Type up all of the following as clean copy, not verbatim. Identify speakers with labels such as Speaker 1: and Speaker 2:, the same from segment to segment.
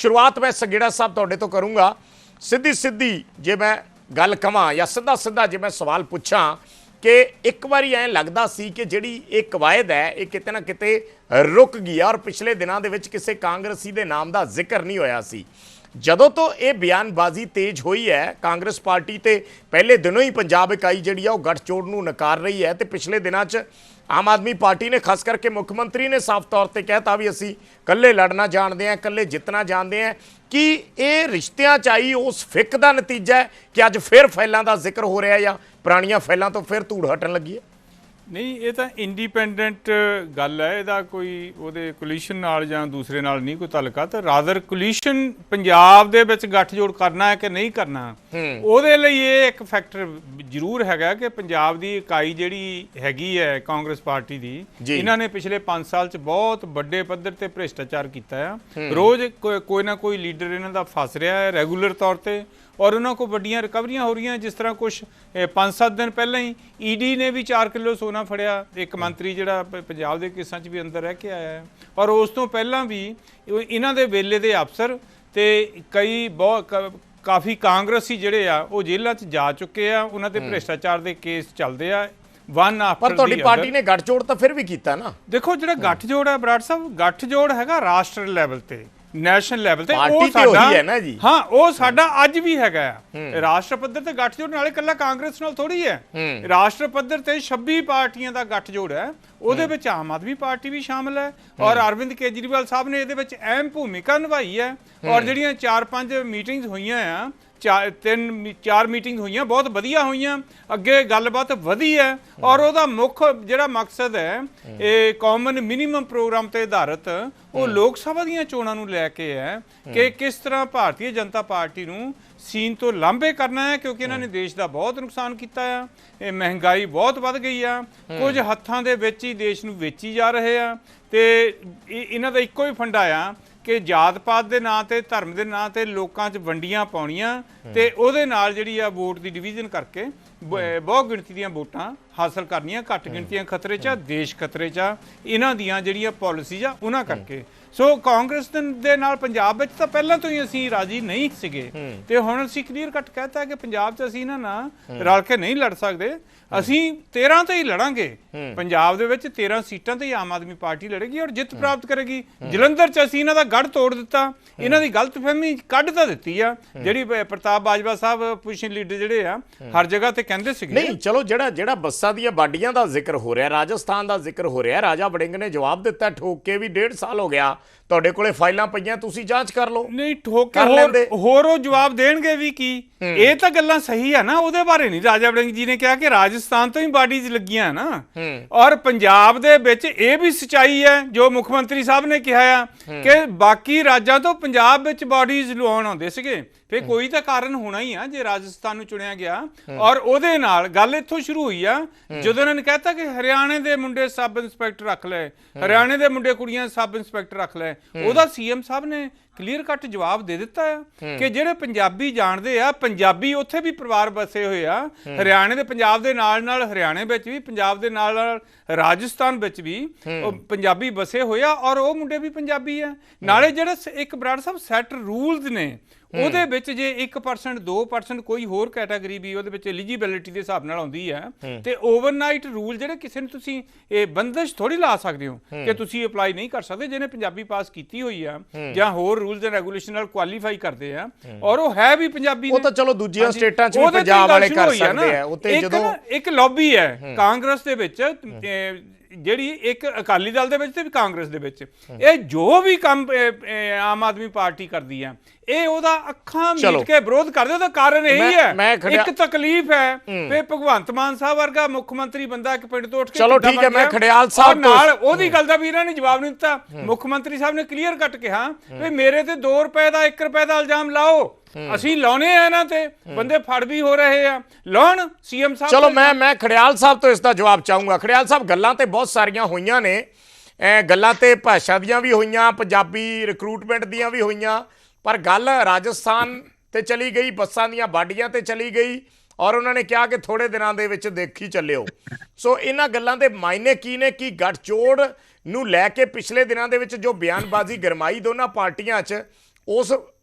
Speaker 1: शुरुआत मैं सगेड़ा साहब तुहाडे तो करूँगा। सीधी सीधी जे मैं गल कवां या सीधा सीधा जे मैं सवाल पूछां कि एक बारी ऐ लगदा सी कि जिहड़ी ये कवायद है ये किते ना किते रुक गई और पिछले दिनां दे विच किसी कांग्रेसी दे नाम दा जिक्र नहीं होया सी। ਜਦੋਂ ਤੋਂ ਇਹ ਬਿਆਨਬਾਜ਼ੀ ਤੇਜ਼ ਹੋਈ ਹੈ ਕਾਂਗਰਸ ਪਾਰਟੀ ਤੇ ਪਹਿਲੇ ਦਿਨੋਂ ਹੀ ਪੰਜਾਬ ਇਕਾਈ ਜਿਹੜੀ ਆ ਉਹ ਗੱਠਜੋੜ ਨੂੰ ਨਕਾਰ ਰਹੀ ਹੈ ਤੇ ਪਿਛਲੇ ਦਿਨਾਂ 'ਚ ਆਮ ਆਦਮੀ ਪਾਰਟੀ ਨੇ ਖਾਸ ਕਰਕੇ ਮੁੱਖ ਮੰਤਰੀ ਨੇ ਸਾਫ਼ ਤੌਰ ਤੇ ਕਹਿਤਾ ਵੀ ਅਸੀਂ ਇਕੱਲੇ ਲੜਨਾ ਜਾਣਦੇ ਹਾਂ, ਇਕੱਲੇ ਜਿੱਤਣਾ ਜਾਣਦੇ ਹਾਂ। ਕਿ ਇਹ ਰਿਸ਼ਤਿਆਂ 'ਚ ਆਈ ਉਸ ਫਿੱਕ ਦਾ ਨਤੀਜਾ ਹੈ ਕਿ ਅੱਜ ਫਿਰ ਫੈਲਾਂ ਦਾ ਜ਼ਿਕਰ ਹੋ ਰਿਹਾ ਜਾਂ ਪੁਰਾਣੀਆਂ ਫੈਲਾਂ ਤੋਂ ਫਿਰ ਧੂੜ ਹਟਣ ਲੱਗੀ ਹੈ?
Speaker 2: ਨਹੀਂ, ਇਹ ਤਾਂ ਇੰਡੀਪੈਂਡੈਂਟ ਗੱਲ ਹੈ, ਇਹਦਾ ਕੋਈ ਉਹਦੇ ਕੋਲੀਸ਼ਨ ਨਾਲ ਜਾਂ ਦੂਸਰੇ ਨਾਲ ਨਹੀਂ ਕੋਈ ਤਾਲੁਕਾ। ਤਾਂ ਰਾਦਰ ਕੋਲੀਸ਼ਨ ਪੰਜਾਬ ਦੇ ਵਿੱਚ ਗੱਠਜੋੜ ਕਰਨਾ ਹੈ ਕਿ ਨਹੀਂ ਕਰਨਾ, ਉਹਦੇ ਲਈ ਇਹ ਇੱਕ ਫੈਕਟਰ ਜ਼ਰੂਰ ਹੈਗਾ ਕਿ ਪੰਜਾਬ ਦੀ ਇਕਾਈ ਜਿਹੜੀ ਹੈਗੀ ਹੈ ਕਾਂਗਰਸ ਪਾਰਟੀ ਦੀ, ਇਹਨਾਂ ਨੇ ਪਿਛਲੇ 5 ਸਾਲ 'ਚ ਬਹੁਤ ਵੱਡੇ ਪੱਧਰ ਤੇ ਭ੍ਰਿਸ਼ਟਾਚਾਰ ਕੀਤਾ ਆ। ਰੋਜ਼ ਕੋਈ ਨਾ ਕੋਈ ਲੀਡਰ ਇਹਨਾਂ ਦਾ ਫਸ ਰਿਹਾ ਹੈ ਰੈਗੂਲਰ ਤੌਰ ਤੇ, ਔਰ ਉਹਨਾਂ ਕੋਲ ਵੱਡੀਆਂ ਰਿਕਵਰੀਆਂ ਹੋ ਰਹੀਆਂ। ਜਿਸ ਤਰ੍ਹਾਂ ਕੁਛ 5-7 ਦਿਨ ਪਹਿਲਾਂ ਹੀ ਈਡੀ ਨੇ ਵੀ 4 ਕਿਲੋ ਸੋਨਾ ਫੜਿਆ, ਇੱਕ ਮੰਤਰੀ ਜਿਹੜਾ ਪੰਜਾਬ ਦੇ ਕੇਸਾਂ 'ਚ ਵੀ ਅੰਦਰ ਰਹਿ ਕੇ ਆਇਆ ਹੈ। ਔਰ ਉਸ ਤੋਂ ਪਹਿਲਾਂ ਵੀ ਇਹਨਾਂ ਦੇ ਵੇਲੇ ਦੇ ਅਫਸਰ ਤੇ ਕਈ ਕਾਫੀ ਕਾਂਗਰਸੀ ਜਿਹੜੇ ਆ ਉਹ ਜੇਲ੍ਹਾਂ 'ਚ ਜਾ ਚੁੱਕੇ ਆ, ਉਹਨਾਂ ਤੇ ਭ੍ਰਿਸ਼ਟਾਚਾਰ ਦੇ ਕੇਸ ਚੱਲਦੇ ਆ।
Speaker 1: ਪਰ ਤੁਹਾਡੀ ਪਾਰਟੀ ਨੇ ਗੱਠਜੋੜ ਤਾਂ ਫਿਰ ਵੀ ਕੀਤਾ ਨਾ।
Speaker 2: ਦੇਖੋ, ਜਿਹੜਾ ਗੱਠਜੋੜ ਹੈ ਬਰਾੜ ਸਾਹਿਬ, ਗੱਠਜੋੜ ਹੈਗਾ ਰਾਸ਼ਟਰ ਲੈਵਲ ਤੇ, ਨੈਸ਼ਨਲ ਲੈਵਲ ਤੇ, ਉਹ ਸਾਡਾ ਹੈ ਨਾ ਜੀ। ਹਾਂ, ਉਹ ਸਾਡਾ ਅੱਜ ਵੀ ਹੈਗਾ ਆ। ਰਾਸ਼ਟਰ ਪੱਧਰ ਤੇ ਗੱਠਜੋੜ ਨਾਲੇ ਇਕੱਲਾ ਕਾਂਗਰਸ ਨਾਲ ਥੋੜੀ ਹੈ, ਰਾਸ਼ਟਰ ਪੱਧਰ ਤੇ 26 ਪਾਰਟੀਆਂ ਦਾ ਗੱਠਜੋੜ ਹੈ। ਉਹਦੇ ਵਿੱਚ ਆਮ ਆਦਮੀ ਪਾਰਟੀ ਵੀ ਸ਼ਾਮਲ ਹੈ ਔਰ ਅਰਵਿੰਦ ਕੇਜਰੀਵਾਲ ਸਾਹਿਬ ਨੇ ਇਹਦੇ ਵਿੱਚ ਅਹਿਮ ਭੂਮਿਕਾ ਨਿਭਾਈ ਹੈ। ਔਰ ਜਿਹੜੀਆਂ 4-5 ਮੀਟਿੰਗਸ ਹੋਈਆਂ ਆ, 4 ਮੀਟਿੰਗ ਹੋਈਆਂ, ਬਹੁਤ ਵਧੀਆ ਹੋਈਆਂ, ਅੱਗੇ ਗੱਲਬਾਤ ਵਧੀ ਹੈ। ਔਰ ਉਹਦਾ ਮੁੱਖ ਜਿਹੜਾ ਮਕਸਦ ਹੈ ਇਹ ਕਾਮਨ ਮਿਨੀਮਮ ਪ੍ਰੋਗਰਾਮ ਤੇ ਆਧਾਰਿਤ ਉਹ ਲੋਕ ਸਭਾ ਦੀਆਂ ਚੋਣਾਂ ਨੂੰ ਲੈ ਕੇ ਹੈ ਕਿ ਕਿਸ ਤਰ੍ਹਾਂ ਭਾਰਤੀ ਜਨਤਾ ਪਾਰਟੀ ਨੂੰ ਸੀਨ ਤੋਂ ਲਾਂਭੇ ਕਰਨਾ ਹੈ, ਕਿਉਂਕਿ ਇਹਨਾਂ ਨੇ ਦੇਸ਼ ਦਾ ਬਹੁਤ ਨੁਕਸਾਨ ਕੀਤਾ ਆ। ਇਹ ਮਹਿੰਗਾਈ ਬਹੁਤ ਵੱਧ ਗਈ ਆ, ਕੁਝ ਹੱਥਾਂ ਦੇ ਵਿੱਚ ਹੀ ਦੇਸ਼ ਨੂੰ ਵੇਚੀ ਜਾ ਰਹੇ ਆ। ਤੇ ਇਹਨਾਂ ਦਾ ਇੱਕੋ ਹੀ ਫੰਡਾ ਆ ਕਿ ਜਾਤ ਪਾਤ ਦੇ ਨਾਂ ਤੇ, ਧਰਮ ਦੇ ਨਾਂ ਤੇ ਲੋਕਾਂ 'ਚ ਵੰਡੀਆਂ ਪਾਉਣੀਆਂ ਤੇ ਉਹਦੇ ਨਾਲ ਜਿਹੜੀ ਆ ਵੋਟ ਦੀ ਡਿਵੀਜ਼ਨ ਕਰਕੇ ਬਹੁਤ ਗਿਣਤੀ ਦੀਆਂ ਵੋਟਾਂ ਹਾਸਲ ਕਰਨੀਆਂ। ਘੱਟ ਗਿਣਤੀਆਂ ਖਤਰੇ 'ਚ ਆ, ਦੇਸ਼ ਖਤਰੇ 'ਚ ਆ, ਇਹਨਾਂ ਦੀਆਂ ਜਿਹੜੀਆਂ ਪਾਲਿਸੀਜ਼ ਆ ਉਹਨਾਂ ਕਰਕੇ। ਸੋ ਕਾਂਗਰਸ ਦੇ ਨਾਲ ਪੰਜਾਬ ਵਿੱਚ ਤਾਂ ਪਹਿਲਾਂ ਤੋਂ ਹੀ ਅਸੀਂ ਰਾਜੀ ਨਹੀਂ ਸੀਗੇ ਤੇ ਹੁਣ ਅਸੀਂ ਕਲੀਅਰ ਕੱਟ ਕਹਿਤਾ ਕਿ ਪੰਜਾਬ 'ਚ ਅਸੀਂ ਇਹਨਾਂ ਨਾਲ ਰਲ ਕੇ ਨਹੀਂ ਲੜ ਸਕਦੇ। ਅਸੀਂ 13 ਤੇ ਹੀ ਲੜਾਂਗੇ ਪੰਜਾਬ ਦੇ ਵਿੱਚ, 13 ਸੀਟਾਂ ਤੇ ਹੀ ਆਮ ਆਦਮੀ ਪਾਰਟੀ ਲੜੇਗੀ ਔਰ ਜਿੱਤ ਪ੍ਰਾਪਤ ਕਰੇਗੀ। ਜਲੰਧਰ 'ਚ ਅਸੀਂ ਇਹਨਾਂ ਦਾ ਗੜ ਤੋੜ ਦਿੱਤਾ, ਇਹਨਾਂ ਦੀ ਗਲਤਫਹਿਮੀ ਕੱਢ ਤਾਂ ਦਿੱਤੀ ਆ ਜਿਹੜੀ ਪ੍ਰਤਾਪ ਬਾਜਵਾ ਸਾਹਿਬ ਪੋਜੀਸ਼ਨ ਲੀਡਰ ਜਿਹੜੇ ਆ ਹਰ ਜਗ੍ਹਾ ਤੇ ਕਹਿੰਦੇ ਸੀਗੇ।
Speaker 1: ਨਹੀਂ, ਚਲੋ ਜਿਹੜਾ ਬੱਸਾਂ ਦੀਆਂ ਬਾਡੀਆਂ ਦਾ ਜ਼ਿਕਰ ਹੋ ਰਿਹਾ, ਰਾਜਸਥਾਨ ਦਾ ਜ਼ਿਕਰ ਹੋ ਰਿਹਾ, ਰਾਜਾ ਵੜਿੰਗ ਨੇ ਜਵਾਬ ਦਿੱਤਾ ਠੋਕ ਕੇ ਵੀ 1.5 ਸਾਲ ਹੋ ਗਿਆ, ਤੁਹਾਡੇ ਕੋਲੇ ਫਾਈਲਾਂ ਪਈਆਂ, ਤੁਸੀਂ ਜਾਂਚ ਕਰ ਲਓ।
Speaker 2: ਨਹੀਂ, ਠੋਕ ਕੇ ਹੋਰ ਉਹ ਜਵਾਬ ਦੇਣਗੇ ਵੀ ਕੀ? ਇਹ ਤਾਂ ਗੱਲਾਂ ਸਹੀ ਆ ਨਾ, ਉਹਦੇ ਬਾਰੇ ਨਹੀਂ। ਰਾਜਾ ਵੜਿੰਗ ਜੀ ਨੇ ਕਿਹਾ ਕਿ ਰਾਜਸਥਾਨ ਤੋਂ ਹੀ ਬਾਡੀਜ਼ ਲੱਗੀਆਂ ਨਾ, ਔਰ ਪੰਜਾਬ ਦੇ ਵਿੱਚ ਇਹ ਵੀ ਸੱਚਾਈ ਹੈ ਜੋ ਮੁੱਖ ਮੰਤਰੀ ਸਾਹਿਬ ਨੇ ਕਿਹਾ ਆ ਕਿ ਬਾਕੀ ਰਾਜਾਂ ਤੋਂ ਪੰਜਾਬ ਵਿੱਚ ਬਾਡੀਜ਼ ਲਵਾਉਣ ਆਉਂਦੇ ਸੀਗੇ। ਫਿਰ ਕੋਈ ਤਾਂ ਕਾਰਨ ਹੋਣਾ ਹੀ ਆ ਜੇ ਰਾਜਸਥਾਨ ਨੂੰ ਚੁਣਿਆ ਗਿਆ। ਔਰ ਉਹਦੇ ਨਾਲ ਗੱਲ ਇੱਥੋਂ ਸ਼ੁਰੂ ਹੋਈ ਆ ਜਦੋਂ ਇਹਨਾਂ ਨੇ ਕਹਿਤਾ ਕਿ ਹਰਿਆਣੇ ਦੇ ਮੁੰਡੇ ਸਬ ਇੰਸਪੈਕਟਰ ਰੱਖ ਲਏ, ਹਰਿਆਣੇ ਦੇ ਮੁੰਡੇ ਕੁੜੀਆਂ ਸਬ ਇੰਸਪੈਕਟਰ ਰੱਖ ਲਏ। ਉਹਦਾ ਸੀਐਮ ਸਾਹਿਬ ਨੇ ਕਲੀਅਰ ਕੱਟ ਜਵਾਬ ਦੇ ਦਿੱਤਾ ਆ ਕਿ ਜਿਹੜੇ ਪੰਜਾਬੀ ਜਾਣਦੇ ਆ, ਪੰਜਾਬੀ ਉੱਥੇ ਵੀ ਪਰਿਵਾਰ ਬਸੇ ਹੋਏ ਆ, ਹਰਿਆਣੇ ਦੇ ਪੰਜਾਬ ਦੇ ਨਾਲ ਨਾਲ ਹਰਿਆਣੇ ਵਿੱਚ ਵੀ, ਪੰਜਾਬ ਦੇ ਨਾਲ ਨਾਲ ਰਾਜਸਥਾਨ ਵਿੱਚ ਵੀ ਪੰਜਾਬੀ ਬਸੇ ਹੋਏ ਆ ਔਰ ਉਹ ਮੁੰਡੇ ਵੀ ਪੰਜਾਬੀ ਆ। ਨਾਲੇ ਜਿਹੜੇ ਇੱਕ ਬਰਾੜ ਸਾਹਿਬ ਸੈਟ ਰੂਲਸ ਨੇ ਉਹਦੇ ਵਿੱਚ ਜੇ 1% 2% ਕੋਈ ਹੋਰ ਕੈਟਾਗਰੀ ਵੀ ਉਹਦੇ ਵਿੱਚ ਐਲੀਜੀਬਿਲਿਟੀ ਦੇ ਹਿਸਾਬ ਨਾਲ ਆਉਂਦੀ ਹੈ ਤੇ ਓਵਰਨਾਈਟ ਰੂਲ ਜਿਹੜੇ ਕਿਸੇ ਨੂੰ ਤੁਸੀਂ ਇਹ ਬੰਦਸ਼ ਥੋੜੀ ਲਾ ਸਕਦੇ ਹੋ ਕਿ ਤੁਸੀਂ ਅਪਲਾਈ ਨਹੀਂ ਕਰ ਸਕਦੇ। ਜਿਹਨੇ ਪੰਜਾਬੀ ਪਾਸ ਕੀਤੀ ਹੋਈ ਆ ਜਾਂ ਹੋਰ ਰੂਲਸ ਐਂਡ ਰੈਗੂਲੇਸ਼ਨ ਨਾਲ ਕੁਆਲੀਫਾਈ ਕਰਦੇ ਆ ਔਰ ਉਹ ਹੈ ਵੀ ਪੰਜਾਬੀ ਨੇ,
Speaker 1: ਉਹ ਤਾਂ ਚਲੋ ਦੂਜੀਆਂ ਸਟੇਟਾਂ 'ਚ ਵੀ ਪੰਜਾਬ ਵਾਲੇ ਕਰ ਸਕਦੇ ਆ। ਉੱਤੇ ਜਦੋਂ ਇੱਕ
Speaker 2: ਲੌਬੀ ਹੈ ਕਾਂਗਰਸ ਦੇ ਵਿੱਚ, ਜਿਹੜੀ ਇੱਕ ਅਕਾਲੀ ਦਲ ਦੇ ਵਿੱਚ ਤੇ ਵੀ ਕਾਂਗਰਸ ਦੇ ਵਿੱਚ, ਇਹ ਜੋ ਵੀ ਕੰਮ ਆਮ ਆਦਮੀ ਪਾਰਟੀ ਕਰਦੀ ਆ ਇਹ ਉਹਦਾ ਅੱਖਾਂ ਮੀਟ ਕੇ ਵਿਰੋਧ ਕਰਦੇ। ਉਹਦਾ ਕਾਰਨ ਇਹੀ ਹੈ, ਇੱਕ ਤਕਲੀਫ ਹੈ ਕਿ ਭਗਵੰਤ ਮਾਨ ਸਾਹਿਬ ਵਰਗਾ ਮੁੱਖ ਮੰਤਰੀ ਬੰਦਾ ਇੱਕ ਪਿੰਡ ਤੋਂ ਉੱਠ ਕੇ,
Speaker 1: ਚਲੋ ਠੀਕ ਹੈ, ਮੈਂ ਖੜਿਆਲ ਸਾਹਿਬ
Speaker 2: ਨਾਲ ਉਹਦੀ ਗੱਲ ਦਾ ਵੀ ਇਹਨਾਂ ਨੇ ਜਵਾਬ ਨਹੀਂ ਦਿੱਤਾ। ਮੁੱਖ ਮੰਤਰੀ ਸਾਹਿਬ ਨੇ ਕਲੀਅਰ ਕੱਟ ਕਿਹਾ ਵੀ ਮੇਰੇ ਤੇ 2 ਰੁਪਏ ਦਾ 1 ਰੁਪਏ ਦਾ ਇਲਜ਼ਾਮ ਲਾਓ, ਅਸੀਂ ਲਾਉਣੇ ਆ ਇਹਨਾਂ ਤੇ, ਬੰਦੇ ਫੜ ਵੀ ਹੋ ਰਹੇ ਆ, ਲਾਉਣ ਸੀਐਮ ਸਾਹਿਬ।
Speaker 1: ਚਲੋ ਮੈਂ ਖੜਿਆਲ ਸਾਹਿਬ ਤੋਂ ਇਸ ਦਾ ਜਵਾਬ ਚਾਹੂੰਗਾ। ਖੜਿਆਲ ਸਾਹਿਬ, ਗੱਲਾਂ ਤੇ ਬਹੁਤ ਸਾਰੀਆਂ ਹੋਈਆਂ ਨੇ, ਗੱਲਾਂ ਤੇ ਭਾਸ਼ਾ ਦੀਆਂ ਵੀ ਹੋਈਆਂ, ਪੰਜਾਬੀ ਰਿਕਰੂਟਮੈਂਟ ਦੀਆਂ ਵੀ ਹੋਈਆਂ, ਪਰ ਗੱਲ ਰਾਜਸਥਾਨ ਤੇ ਚਲੀ ਗਈ, ਬੱਸਾਂ ਦੀਆਂ ਬਾਡੀਆਂ ਤੇ ਚਲੀ ਗਈ ਔਰ ਉਹਨਾਂ ਨੇ ਕਿਹਾ ਕਿ ਥੋੜੇ ਦਿਨਾਂ ਦੇ ਵਿੱਚ ਦੇਖੀ ਚੱਲਿਓ। ਸੋ ਇਹਨਾਂ ਗੱਲਾਂ ਦੇ ਮਾਇਨੇ ਕੀ ਨੇ? ਕਿ ਗੱਠਜੋੜ ਨੂੰ ਲੈ ਕੇ ਪਿਛਲੇ ਦਿਨਾਂ ਦੇ ਵਿੱਚ ਜੋ ਬਿਆਨਬਾਜ਼ੀ ਗਰਮਾਈ ਦੋਨਾਂ ਪਾਰਟੀਆਂ 'ਚ, ਉਸ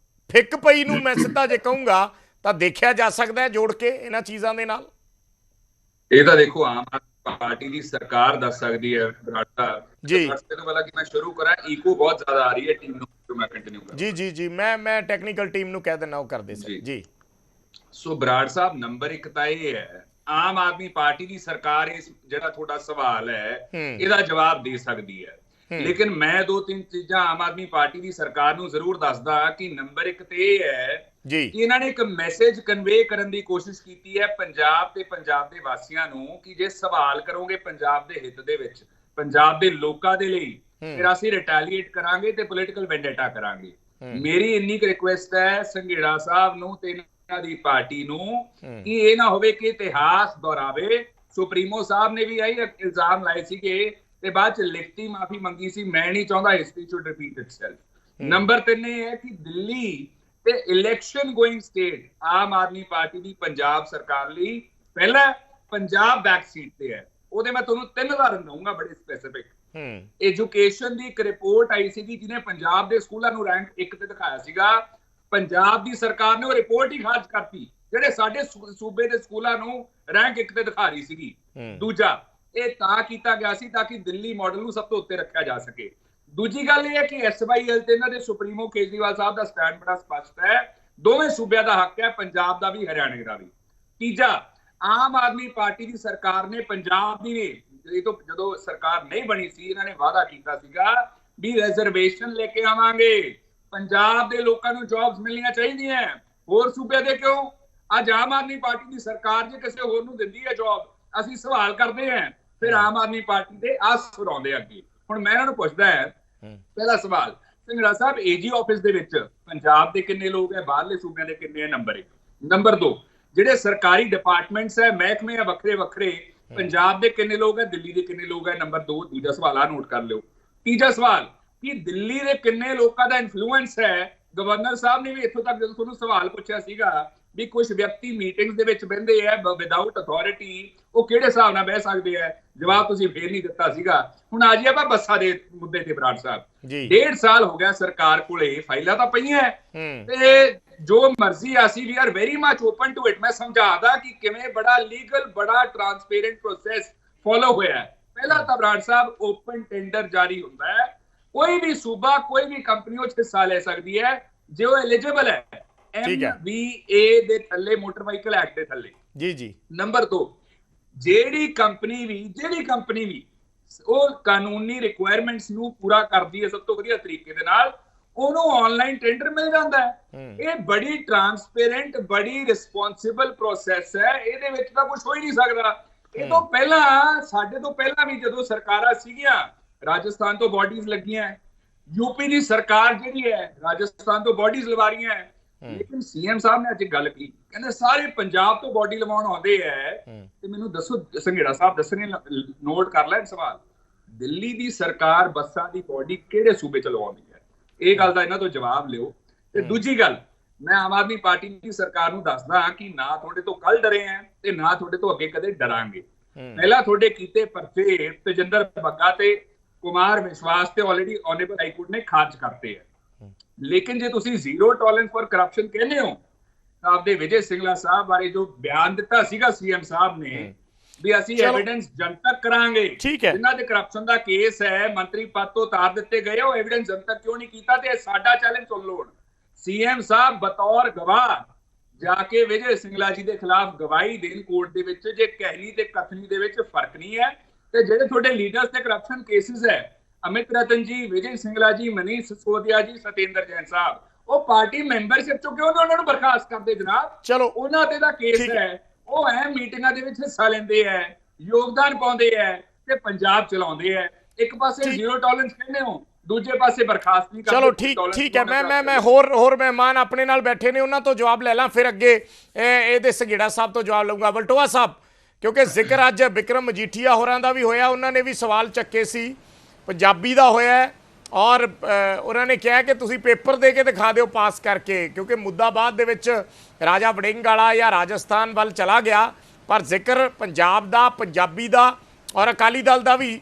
Speaker 1: ਫਿੱਕ ਪਈ ਨੂੰ ਮੈਂ ਸਿੱਧਾ ਜੇ ਕਹੂੰਗਾ ਤਾਂ ਦੇਖਿਆ ਜਾ ਸਕਦਾ ਹੈ ਜੋੜ ਕੇ ਇਹਨਾਂ ਚੀਜ਼ਾਂ ਦੇ ਨਾਲ।
Speaker 3: ਇਹ ਤਾਂ ਦੇਖੋ ਆਮ ਆਦਮੀ ਪਾਰਟੀ ਦੀ ਸਰਕਾਰ ਦੱਸ ਸਕਦੀ ਹੈ
Speaker 1: ਜੀ।
Speaker 3: ਤੋਂ ਪਹਿਲਾਂ ਕਿ ਮੈਂ ਸ਼ੁਰੂ ਕਰਾਂ, ਈਕੋ ਬਹੁਤ ਜ਼ਿਆਦਾ ਆ ਰਹੀ ਹੈ ਟੀਮ ਨੂੰ, ਮੈਂ ਕੰਟੀਨਿਊ ਕਰਾਂ।
Speaker 1: ਜੀ ਜੀ ਜੀ, ਮੈਂ ਟੈਕਨੀਕਲ ਟੀਮ ਨੂੰ ਕਹਿ ਦਿੰਦਾ ਉਹ ਕਰਦੇ ਸੀ ਜੀ।
Speaker 3: ਸੋ ਬਰਾੜ ਸਾਹਿਬ, ਨੰਬਰ 1 ਤਾਂ ਇਹ ਹੈ, ਆਮ ਆਦਮੀ ਪਾਰਟੀ ਦੀ ਸਰਕਾਰ ਇਸ ਜਿਹੜਾ ਤੁਹਾਡਾ ਸਵਾਲ ਹੈ ਇਹਦਾ ਜਵਾਬ ਦੇ ਸਕਦੀ ਹੈ, ਲੇਕਿਨ ਮੈਂ 2-3 ਚੀਜ਼ਾਂ ਆਮ ਆਦਮੀ ਪਾਰਟੀ ਦੀ ਸਰਕਾਰ ਨੂੰ ਜ਼ਰੂਰ ਦੱਸਦਾ ਕਿ ਨੰਬਰ 1 ਤੇ ਇਹ ਹੈ ਕਿ ਇਹਨਾਂ ਨੇ ਇੱਕ ਮੈਸੇਜ ਕਨਵੇ ਕਰਨ ਦੀ ਕੋਸ਼ਿਸ਼ ਕੀਤੀ ਹੈ ਪੰਜਾਬ ਤੇ ਪੰਜਾਬ ਦੇ ਵਾਸੀਆਂ ਨੂੰ ਕਿ ਜੇ ਸਵਾਲ ਕਰੋਗੇ ਪੰਜਾਬ ਦੇ ਹਿੱਤ ਦੇ ਵਿੱਚ, ਪੰਜਾਬ ਦੇ ਲੋਕਾਂ ਦੇ ਲਈ, ਫਿਰ ਅਸੀਂ ਰਿਟੈਲੀਏਟ ਕਰਾਂਗੇ ਤੇ ਪੋਲੀਟੀਕਲ ਵੈਂਡੇਟਾ ਕਰਾਂਗੇ। ਮੇਰੀ ਇੰਨੀ ਕੁ ਰਿਕੁਐਸਟ ਹੈ ਸੰਘੇੜਾ ਸਾਹਿਬ ਨੂੰ ਤੇ ਇਹਨਾਂ ਦੀ ਪਾਰਟੀ ਨੂੰ ਕਿ ਇਹ ਨਾ ਹੋਵੇ ਕਿ ਇਤਿਹਾਸ ਦੁਹਰਾਵੇ। ਸੁਪਰੀਮੋ ਸਾਹਿਬ ਨੇ ਵੀ ਇਹੀ ਇਲਜ਼ਾਮ ਲਾਏ ਸੀਗੇ ਤੇ ਬਾਅਦ ਚ ਲਿਖਤੀ ਮਾਫੀ ਮੰਗੀ ਸੀ। ਮੈਂ ਨਹੀਂ ਚਾਹੁੰਦਾ history should repeat itself. Number 3 ਇਹ ਹੈ ਕਿ ਦਿੱਲੀ ਤੇ election going state Aam Aadmi party ਦੀ ਪੰਜਾਬ ਸਰਕਾਰ ਲਈ ਪਹਿਲਾ ਪੰਜਾਬ ਬੈਕ ਸੀਟ ਤੇ ਹੈ। ਉਹਦੇ ਮੈਂ ਤੁਹਾਨੂੰ 3 ਉਦਾਹਰਨ ਦਊਂਗਾ ਬੜੇ ਸਪੈਸੀਫਿਕ। ਐਜੂਕੇਸ਼ਨ ਦੀ ਇੱਕ ਰਿਪੋਰਟ ਆਈ ਸੀਗੀ ਜਿਹਨੇ ਪੰਜਾਬ ਦੇ ਸਕੂਲਾਂ ਨੂੰ ਰੈਂਕ 1 ਤੇ ਦਿਖਾਇਆ ਸੀਗਾ। ਪੰਜਾਬ ਦੀ ਸਰਕਾਰ ਨੇ ਉਹ ਰਿਪੋਰਟ ਹੀ ਖਾਰਜ ਕਰਤੀ ਜਿਹੜੇ ਸਾਡੇ ਸੂਬੇ ਦੇ ਸਕੂਲਾਂ ਨੂੰ ਰੈਂਕ 1 ਤੇ ਦਿਖਾ ਰਹੀ ਸੀਗੀ। ਦੂਜਾ, ਇਹ ਤਾਂ ਕੀਤਾ ਗਿਆ ਸੀ ਤਾਂ ਕਿ ਦਿੱਲੀ ਮਾਡਲ ਨੂੰ ਸਭ ਤੋਂ ਉੱਤੇ ਰੱਖਿਆ ਜਾ ਸਕੇ। ਦੂਜੀ ਗੱਲ ਇਹ ਹੈ ਕਿ SYL ਤੇ ਇਹਨਾਂ ਦੇ ਸੁਪਰੀਮੋ ਕੇਜਰੀਵਾਲ ਸਾਹਿਬ ਦਾ ਸਟੈਂਡ ਬੜਾ ਸਪਸ਼ਟ ਹੈ, ਦੋਵੇਂ ਸੂਬਿਆਂ ਦਾ ਹੱਕ ਹੈ, ਪੰਜਾਬ ਦਾ ਵੀ ਹਰਿਆਣੇ ਦਾ ਵੀ। ਤੀਜਾ, ਆਮ ਆਦਮੀ ਪਾਰਟੀ ਦੀ ਸਰਕਾਰ ਨੇ ਪੰਜਾਬ ਦੀ ਜਦੋਂ ਸਰਕਾਰ ਨਹੀਂ ਬਣੀ ਸੀ ਇਹਨਾਂ ਨੇ ਵਾਅਦਾ ਕੀਤਾ ਸੀਗਾ ਵੀ ਰਿਜ਼ਰਵੇਸ਼ਨ ਲੈ ਕੇ ਆਵਾਂਗੇ, ਪੰਜਾਬ ਦੇ ਲੋਕਾਂ ਨੂੰ ਜੌਬਸ ਮਿਲਣੀਆਂ ਚਾਹੀਦੀਆਂ, ਹੋਰ ਸੂਬਿਆਂ ਦੇ ਕਿਉਂ? ਅੱਜ ਆਮ ਆਦਮੀ ਪਾਰਟੀ ਦੀ ਸਰਕਾਰ ਜੇ ਕਿਸੇ ਹੋਰ ਨੂੰ ਦਿੰਦੀ ਹੈ ਜੌਬ, ਅਸੀਂ ਸਵਾਲ ਕਰਦੇ ਹਾਂ, ਫਿਰ ਆਮ ਆਦਮੀ ਪਾਰਟੀ ਦੇ ਆਸ ਫਰਾਉਂਦੇ ਅੱਗੇ। ਹੁਣ ਮੈਂ ਇਹਨਾਂ ਨੂੰ ਪੁੱਛਦਾ ਹੈ, ਪਹਿਲਾ ਸਵਾਲ, ਸੰਘੜਾ ਸਾਹਿਬ AG ਆਫਿਸ ਦੇ ਵਿੱਚ ਪੰਜਾਬ ਦੇ ਕਿੰਨੇ ਲੋਕ ਹੈ, ਬਾਹਰਲੇ ਸੂਬਿਆਂ ਦੇ ਕਿੰਨੇ ਹੈ? ਨੰਬਰ 1। ਨੰਬਰ 2, ਜਿਹੜੇ ਸਰਕਾਰੀ ਡਿਪਾਰਟਮੈਂਟਸ ਹੈ, ਮਹਿਕਮੇ ਹੈ ਵੱਖਰੇ ਵੱਖਰੇ, ਪੰਜਾਬ ਦੇ ਕਿੰਨੇ ਲੋਕ ਹੈ, ਦਿੱਲੀ ਦੇ ਕਿੰਨੇ ਲੋਕ ਹੈ? ਨੰਬਰ 2। ਦੂਜਾ ਸਵਾਲ ਆ ਨੋਟ ਕਰ ਲਿਓ। ਤੀਜਾ ਸਵਾਲ ਕਿ ਦਿੱਲੀ ਦੇ ਕਿੰਨੇ ਲੋਕਾਂ ਦਾ ਇਨਫਲੂਐਂਸ ਹੈ? ਗਵਰਨਰ ਸਾਹਿਬ ਨੇ ਵੀ ਇੱਥੋਂ ਤੱਕ ਜਦੋਂ ਤੁਹਾਨੂੰ ਸਵਾਲ ਪੁੱਛਿਆ ਸੀਗਾ ਵੀ ਕੁਝ ਵਿਅਕਤੀ ਮੀਟਿੰਗਸ ਦੇ ਵਿੱਚ ਬਹਿੰਦੇ ਆ ਵਿਦਆਊਟ ਅਥਾਰਟੀ, ਉਹ ਕਿਹੜੇ ਹਿਸਾਬ ਨਾਲ ਬਹਿ ਸਕਦੇ ਆ? ਜਵਾਬ ਤੁਸੀਂ ਫੇਰ ਨਹੀਂ ਦਿੱਤਾ ਸੀਗਾ। ਹੁਣ ਆ ਜੀ ਆਪਾਂ ਬੱਸਾਂ ਦੇ ਮੁੱਦੇ ਤੇ ਬਰਾੜ ਸਾਹਿਬ, 1.5 ਸਾਲ ਹੋ ਗਿਆ ਸਰਕਾਰ ਕੋਲੇ ਫਾਈਲਾਂ ਤਾਂ ਪਈਆਂ ਤੇ ਜੋ ਮਰਜ਼ੀ ਆ ਸੀ, we are very much open to it. ਮੈਂ ਸਮਝਾਦਾ ਕਿ ਕਿਵੇਂ ਬੜਾ ਲੀਗਲ, ਬੜਾ ਟਰਾਂਸਪੇਰੈਂਟ ਪ੍ਰੋਸੈਸ ਫੋਲੋ ਹੋਇਆ ਹੈ। ਪਹਿਲਾ ਤਾਂ ਬਰਾੜ ਸਾਹਿਬ ਓਪਨ ਟੈਂਡਰ ਜਾਰੀ ਹੁੰਦਾ ਹੈ, ਕੋਈ ਵੀ ਸੂਬਾ ਕੋਈ ਵੀ ਕੰਪਨੀ ਉਹ 'ਚ ਹਿੱਸਾ ਲੈ ਸਕਦੀ ਹੈ ਜੇ ਉਹ ਐਲੀਜੀਬਲ ਹੈ MVA ਦੇ ਥੱਲੇ, ਮੋਟਰ ਵਹੀਕਲ ਐਕਟ ਦੇ ਥੱਲੇ। ਜੀ। ਨੰਬਰ 2, ਜਿਹੜੀ ਕੰਪਨੀ ਵੀ ਉਹ ਕਾਨੂੰਨੀ ਰਿਕੁਆਇਰਮੈਂਟਸ ਨੂੰ ਪੂਰਾ ਕਰਦੀ ਹੈ ਸਭ ਤੋਂ ਵਧੀਆ ਤਰੀਕੇ ਦੇ ਨਾਲ, ਉਹਨੂੰ ਆਨਲਾਈਨ ਟੈਂਡਰ ਮਿਲ ਜਾਂਦਾ ਹੈ। ਇਹ ਬੜੀ ਟਰਾਂਸਪੇਰੈਂਟ, ਬੜੀ ਰਿਸਪੌਂਸਿਬਲ ਪ੍ਰੋਸੈਸ ਹੈ, ਇਹਦੇ ਵਿੱਚ ਤਾਂ ਕੁਝ ਹੋ ਹੀ ਨਹੀਂ ਸਕਦਾ। ਇਹ ਤੋਂ ਪਹਿਲਾਂ, ਸਾਡੇ ਤੋਂ ਪਹਿਲਾਂ ਵੀ ਜਦੋਂ ਸਰਕਾਰਾਂ ਸੀਗੀਆਂ, ਰਾਜਸਥਾਨ ਤੋਂ ਬਾਡੀਜ਼ ਲੱਗੀਆਂ, ਯੂਪੀ ਦੀ ਸਰਕਾਰ ਜਿਹੜੀ ਹੈ ਰਾਜਸਥਾਨ ਤੋਂ ਬਾਡੀਜ਼ ਲਵਾ ਰਹੀਆਂ ਹੈ, ਲੇਕਿਨ CM ਸਾਹਿਬ ਨੇ ਅੱਜ ਗੱਲ ਕੀ ਕਹਿੰਦੇ ਸਾਰੇ ਪੰਜਾਬ ਤੋਂ ਬਾਡੀ ਲਵਾਉਣ ਆਉਂਦੇ ਹੈ। ਤੇ ਮੈਨੂੰ ਦੱਸੋ ਸੰਘੇੜਾ ਸਾਹਿਬ ਦੱਸਣੇ, ਨੋਟ ਕਰ ਲੈਣ ਸਵਾਲ, ਦਿੱਲੀ ਦੀ ਸਰਕਾਰ ਬੱਸਾਂ ਦੀ ਬਾਡੀ ਕਿਹੜੇ ਸੂਬੇ ਚ ਲਵਾਉਂਦੀ ਹੈ? ਇਹ ਗੱਲ ਦਾ ਇਹਨਾਂ ਤੋਂ ਜਵਾਬ ਲਿਓ। ਤੇ ਦੂਜੀ ਗੱਲ, ਮੈਂ ਆਮ ਆਦਮੀ ਪਾਰਟੀ ਦੀ ਸਰਕਾਰ ਨੂੰ ਦੱਸਦਾ ਕਿ ਨਾ ਤੁਹਾਡੇ ਤੋਂ ਕੱਲ ਡਰੇ ਆ ਤੇ ਨਾ ਤੁਹਾਡੇ ਤੋਂ ਅੱਗੇ ਕਦੇ ਡਰਾਂਗੇ। ਪਹਿਲਾਂ ਤੁਹਾਡੇ ਕੀਤੇ ਪਰਚੇ ਤੇਜਿੰਦਰ ਬੱਗਾ ਤੇ ਕੁਮਾਰ ਵਿਸ਼ਵਾਸ ਤੇ ਆਲਰੇਡੀ ਆਨਰੇਬਲ ਹਾਈ ਕੋਰਟ ਨੇ ਖਾਰਜ ਕਰਤੇ ਹੈ। ਲੇਕਿਨ ਜੇ ਤੁਸੀਂ ਜ਼ੀਰੋ ਟੋਲਰੈਂਸ ਫॉर ਕਰਪਸ਼ਨ ਕਹਿੰਦੇ ਹੋ ਤਾਂ ਆਪਦੇ ਵਿਜੇ ਸਿੰਗਲਾ ਸਾਹਿਬ ਬਾਰੇ ਜੋ ਬਿਆਨ ਦਿੱਤਾ ਸੀਗਾ CM ਸਾਹਿਬ ਨੇ ਵੀ ਅਸੀਂ ਐਵੀਡੈਂਸ ਜਨਤਕ ਕਰਾਂਗੇ, ਜਿਨ੍ਹਾਂ ਦੇ ਕਰਪਸ਼ਨ ਦਾ ਕੇਸ ਹੈ, ਮੰਤਰੀ ਪਦ ਤੋਂ ਉਤਾਰ ਦਿੱਤੇ ਗਏ, ਉਹ ਐਵੀਡੈਂਸ ਜਨਤਕ ਕਿਉਂ ਨਹੀਂ ਕੀਤਾ? ਤੇ ਸਾਡਾ ਚੈਲੰਜ ਸੁਣ ਲਓ, CM ਸਾਹਿਬ ਬਤੌਰ ਗਵਾਹ ਜਾ ਕੇ ਵਿਜੇ ਸਿੰਗਲਾ ਜੀ ਦੇ ਖਿਲਾਫ ਗਵਾਹੀ ਦੇਣ ਕੋਰਟ ਦੇ ਵਿੱਚ। ਜੇ ਕਹਿਣੀ ਤੇ ਕਥਨੀ ਦੇ ਵਿੱਚ ਫਰਕ ਨਹੀਂ ਹੈ, ਤੇ ਜਿਹੜੇ ਤੁਹਾਡੇ ਲੀਡਰਸ ਤੇ ਕਰਪਸ਼ਨ ਕੇਸਿਸ ਹੈ, ਅਮਿਤ ਰਤਨ ਜੀ, ਵਿਜੇ ਸਿੰਗਲਾ ਜੀ, ਮਨੀਸ਼ ਸਿਸੋਦੀਆ ਜੀ, ਸਤਿੰਦਰ ਜੈਨ ਸਾਹਿਬ, ਉਹ ਪਾਰਟੀ ਮੈਂਬਰਸ਼ਿਪ ਚੋਂ ਕਿਉਂ ਉਹਨਾਂ ਨੂੰ ਬਰਖਾਸਤ ਕਰਦੇ ਜਨਾਬ? ਚਲੋ ਉਹਨਾਂ ਤੇ ਦਾ ਕੇਸ ਹੈ, ਉਹ ਮੀਟਿੰਗਾਂ ਦੇ ਵਿੱਚ ਹਿੱਸਾ ਲੈਂਦੇ ਹੈ, ਯੋਗਦਾਨ ਪਾਉਂਦੇ ਹੈ ਤੇ ਪੰਜਾਬ ਚਲਾਉਂਦੇ ਹੈ। ਇੱਕ ਪਾਸੇ ਜ਼ੀਰੋ ਟੋਲਰੈਂਸ ਕਹਿੰਦੇ ਹੋ, ਦੂਜੇ ਪਾਸੇ ਬਰਖਾਸਤ ਨਹੀਂ ਕਰਦੇ। ਚਲੋ ਠੀਕ ਹੈ, ਮੈਂ ਹੋਰ ਮਹਿਮਾਨ ਆਪਣੇ ਨਾਲ ਬੈਠੇ ਨੇ, ਉਹਨਾਂ ਤੋਂ ਜਵਾਬ ਲੈ ਲਾਂ, ਫਿਰ ਅੱਗੇ ਇਹਦੇ ਸੰਘੇੜਾ ਸਾਹਿਬ ਤੋਂ ਜਵਾਬ ਲਊਂਗਾ। ਵਲਟੋਆ ਸਾਹਿਬ, ਕਿਉਂਕਿ ਜ਼ਿਕਰ ਅੱਜ ਬਿਕਰਮ ਮਜੀਠੀਆ ਹੋਰਾਂ ਦਾ ਵੀ ਹੋਇਆ, ਉਹਨਾਂ ਨੇ ਵੀ ਸਵਾਲ ਚੱਕੇ ਸੀ, ਪੰਜਾਬੀ ਦਾ ਹੋਇਆ ਔਰ ਉਹਨਾਂ ਨੇ ਕਿਹਾ ਕਿ ਤੁਸੀਂ ਪੇਪਰ ਦੇ ਕੇ ਦਿਖਾ ਦਿਓ ਪਾਸ ਕਰਕੇ, ਕਿਉਂਕਿ ਮੁੱਦਾ ਬਾਅਦ ਦੇ ਵਿੱਚ ਰਾਜਾ ਵੜਿੰਗ ਵਾਲਾ ਜਾਂ ਰਾਜਸਥਾਨ ਵੱਲ ਚਲਾ ਗਿਆ, ਪਰ ਜ਼ਿਕਰ ਪੰਜਾਬ ਦਾ, ਪੰਜਾਬੀ ਦਾ ਔਰ ਅਕਾਲੀ ਦਲ ਦਾ ਵੀ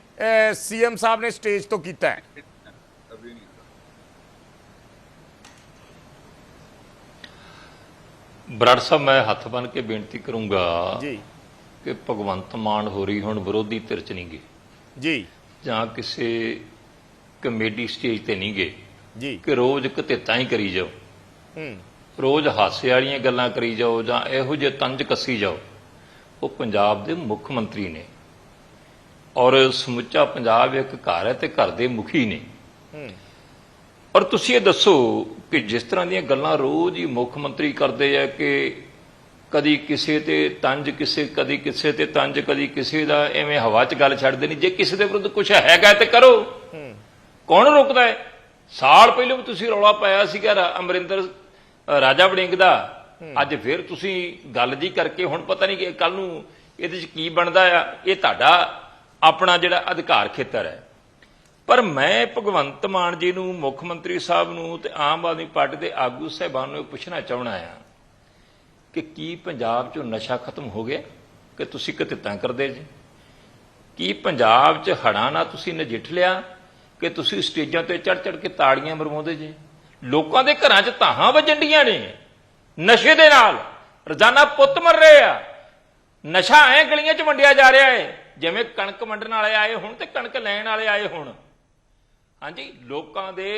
Speaker 3: CM ਸਾਹਿਬ ਨੇ ਸਟੇਜ ਤੋਂ ਕੀਤਾ ਹੈ।
Speaker 4: ਬਰਾੜ ਸਾਹਿਬ ਮੈਂ ਹੱਥ ਬੰਨ ਕੇ ਬੇਨਤੀ ਕਰੂੰਗਾ
Speaker 1: ਜੀ
Speaker 4: ਕਿ ਭਗਵੰਤ ਮਾਨ ਹੋਰੀ ਹੁਣ ਵਿਰੋਧੀ ਧਿਰ 'ਚ ਨਹੀਂ ਗਏ
Speaker 1: ਜੀ
Speaker 4: ਜਾਂ ਕਿਸੇ ਕਮੇਡੀ ਸਟੇਜ ਤੇ ਨਹੀਂ ਗਏ
Speaker 1: ਜੀ
Speaker 4: ਕਿ ਰੋਜ਼ ਘਤਿੱਤਾਂ ਹੀ ਕਰੀ ਜਾਓ, ਰੋਜ਼ ਹਾਸੇ ਵਾਲੀਆਂ ਗੱਲਾਂ ਕਰੀ ਜਾਓ ਜਾਂ ਇਹੋ ਜਿਹੇ ਤੰਜ ਕੱਸੀ ਜਾਓ। ਉਹ ਪੰਜਾਬ ਦੇ ਮੁੱਖ ਮੰਤਰੀ ਨੇ ਔਰ ਸਮੁੱਚਾ ਪੰਜਾਬ ਇੱਕ ਘਰ ਹੈ ਤੇ ਘਰ ਦੇ ਮੁਖੀ ਨੇ। ਔਰ ਤੁਸੀਂ ਇਹ ਦੱਸੋ ਕਿ ਜਿਸ ਤਰ੍ਹਾਂ ਦੀਆਂ ਗੱਲਾਂ ਰੋਜ਼ ਹੀ ਮੁੱਖ ਮੰਤਰੀ ਕਰਦੇ ਆ ਕਿ ਕਦੀ ਕਿਸੇ ਤੇ ਤੰਜ ਕਦੀ ਕਿਸੇ ਤੇ ਤੰਜ ਕਦੀ ਕਿਸੇ ਦਾ ਐਵੇਂ ਹਵਾ 'ਚ ਗੱਲ ਛੱਡਦੇ ਨਹੀਂ। ਜੇ ਕਿਸੇ ਦੇ ਵਿਰੁੱਧ ਕੁਝ ਹੈਗਾ ਤੇ ਕਰੋ, ਕੌਣ ਰੋਕਦਾ ਹੈ? ਸਾਲ ਪਹਿਲਾਂ ਵੀ ਤੁਸੀਂ ਰੌਲਾ ਪਾਇਆ ਸੀਗਾ ਅਮਰਿੰਦਰ ਰਾਜਾ ਵੜਿੰਗ ਦਾ, ਅੱਜ ਫਿਰ ਤੁਸੀਂ ਗੱਲ ਜੀ ਕਰਕੇ ਹੁਣ ਪਤਾ ਨਹੀਂ ਕਿ ਕੱਲ ਨੂੰ ਇਹਦੇ 'ਚ ਕੀ ਬਣਦਾ ਆ। ਇਹ ਤੁਹਾਡਾ ਆਪਣਾ ਜਿਹੜਾ ਅਧਿਕਾਰ ਖੇਤਰ ਹੈ। ਪਰ ਮੈਂ ਭਗਵੰਤ ਮਾਨ ਜੀ ਨੂੰ, ਮੁੱਖ ਮੰਤਰੀ ਸਾਹਿਬ ਨੂੰ ਤੇ ਆਮ ਆਦਮੀ ਪਾਰਟੀ ਦੇ ਆਗੂ ਸਾਹਿਬਾਨ ਨੂੰ ਪੁੱਛਣਾ ਚਾਹਣਾ ਆ ਕਿ ਕੀ ਪੰਜਾਬ 'ਚੋਂ ਨਸ਼ਾ ਖਤਮ ਹੋ ਗਿਆ ਕਿ ਤੁਸੀਂ ਘਤਿੱਤਾਂ ਕਰਦੇ ਜੀ? ਕੀ ਪੰਜਾਬ 'ਚ ਹੜ੍ਹਾਂ ਨਾਲ ਤੁਸੀਂ ਨਜਿੱਠ ਲਿਆ ਕਿ ਤੁਸੀਂ ਸਟੇਜਾਂ ਤੇ ਚੜ੍ਹ ਕੇ ਤਾੜੀਆਂ ਮਰਵਾਉਂਦੇ ਜੇ? ਲੋਕਾਂ ਦੇ ਘਰਾਂ 'ਚ ਧਾਹਾਂ ਵੱਜਣ ਡੀਆਂ ਨੇ ਨਸ਼ੇ ਦੇ ਨਾਲ, ਰੋਜ਼ਾਨਾ ਪੁੱਤ ਮਰ ਰਹੇ ਆ। ਨਸ਼ਾ ਐ ਗਲੀਆਂ 'ਚ ਵੰਡਿਆ ਜਾ ਰਿਹਾ ਹੈ ਜਿਵੇਂ ਕਣਕ ਵੰਡਣ ਵਾਲੇ ਆਏ ਹੁਣ ਤੇ ਕਣਕ ਲੈਣ ਵਾਲੇ ਆਏ ਹੁਣ। ਹਾਂਜੀ, ਲੋਕਾਂ ਦੇ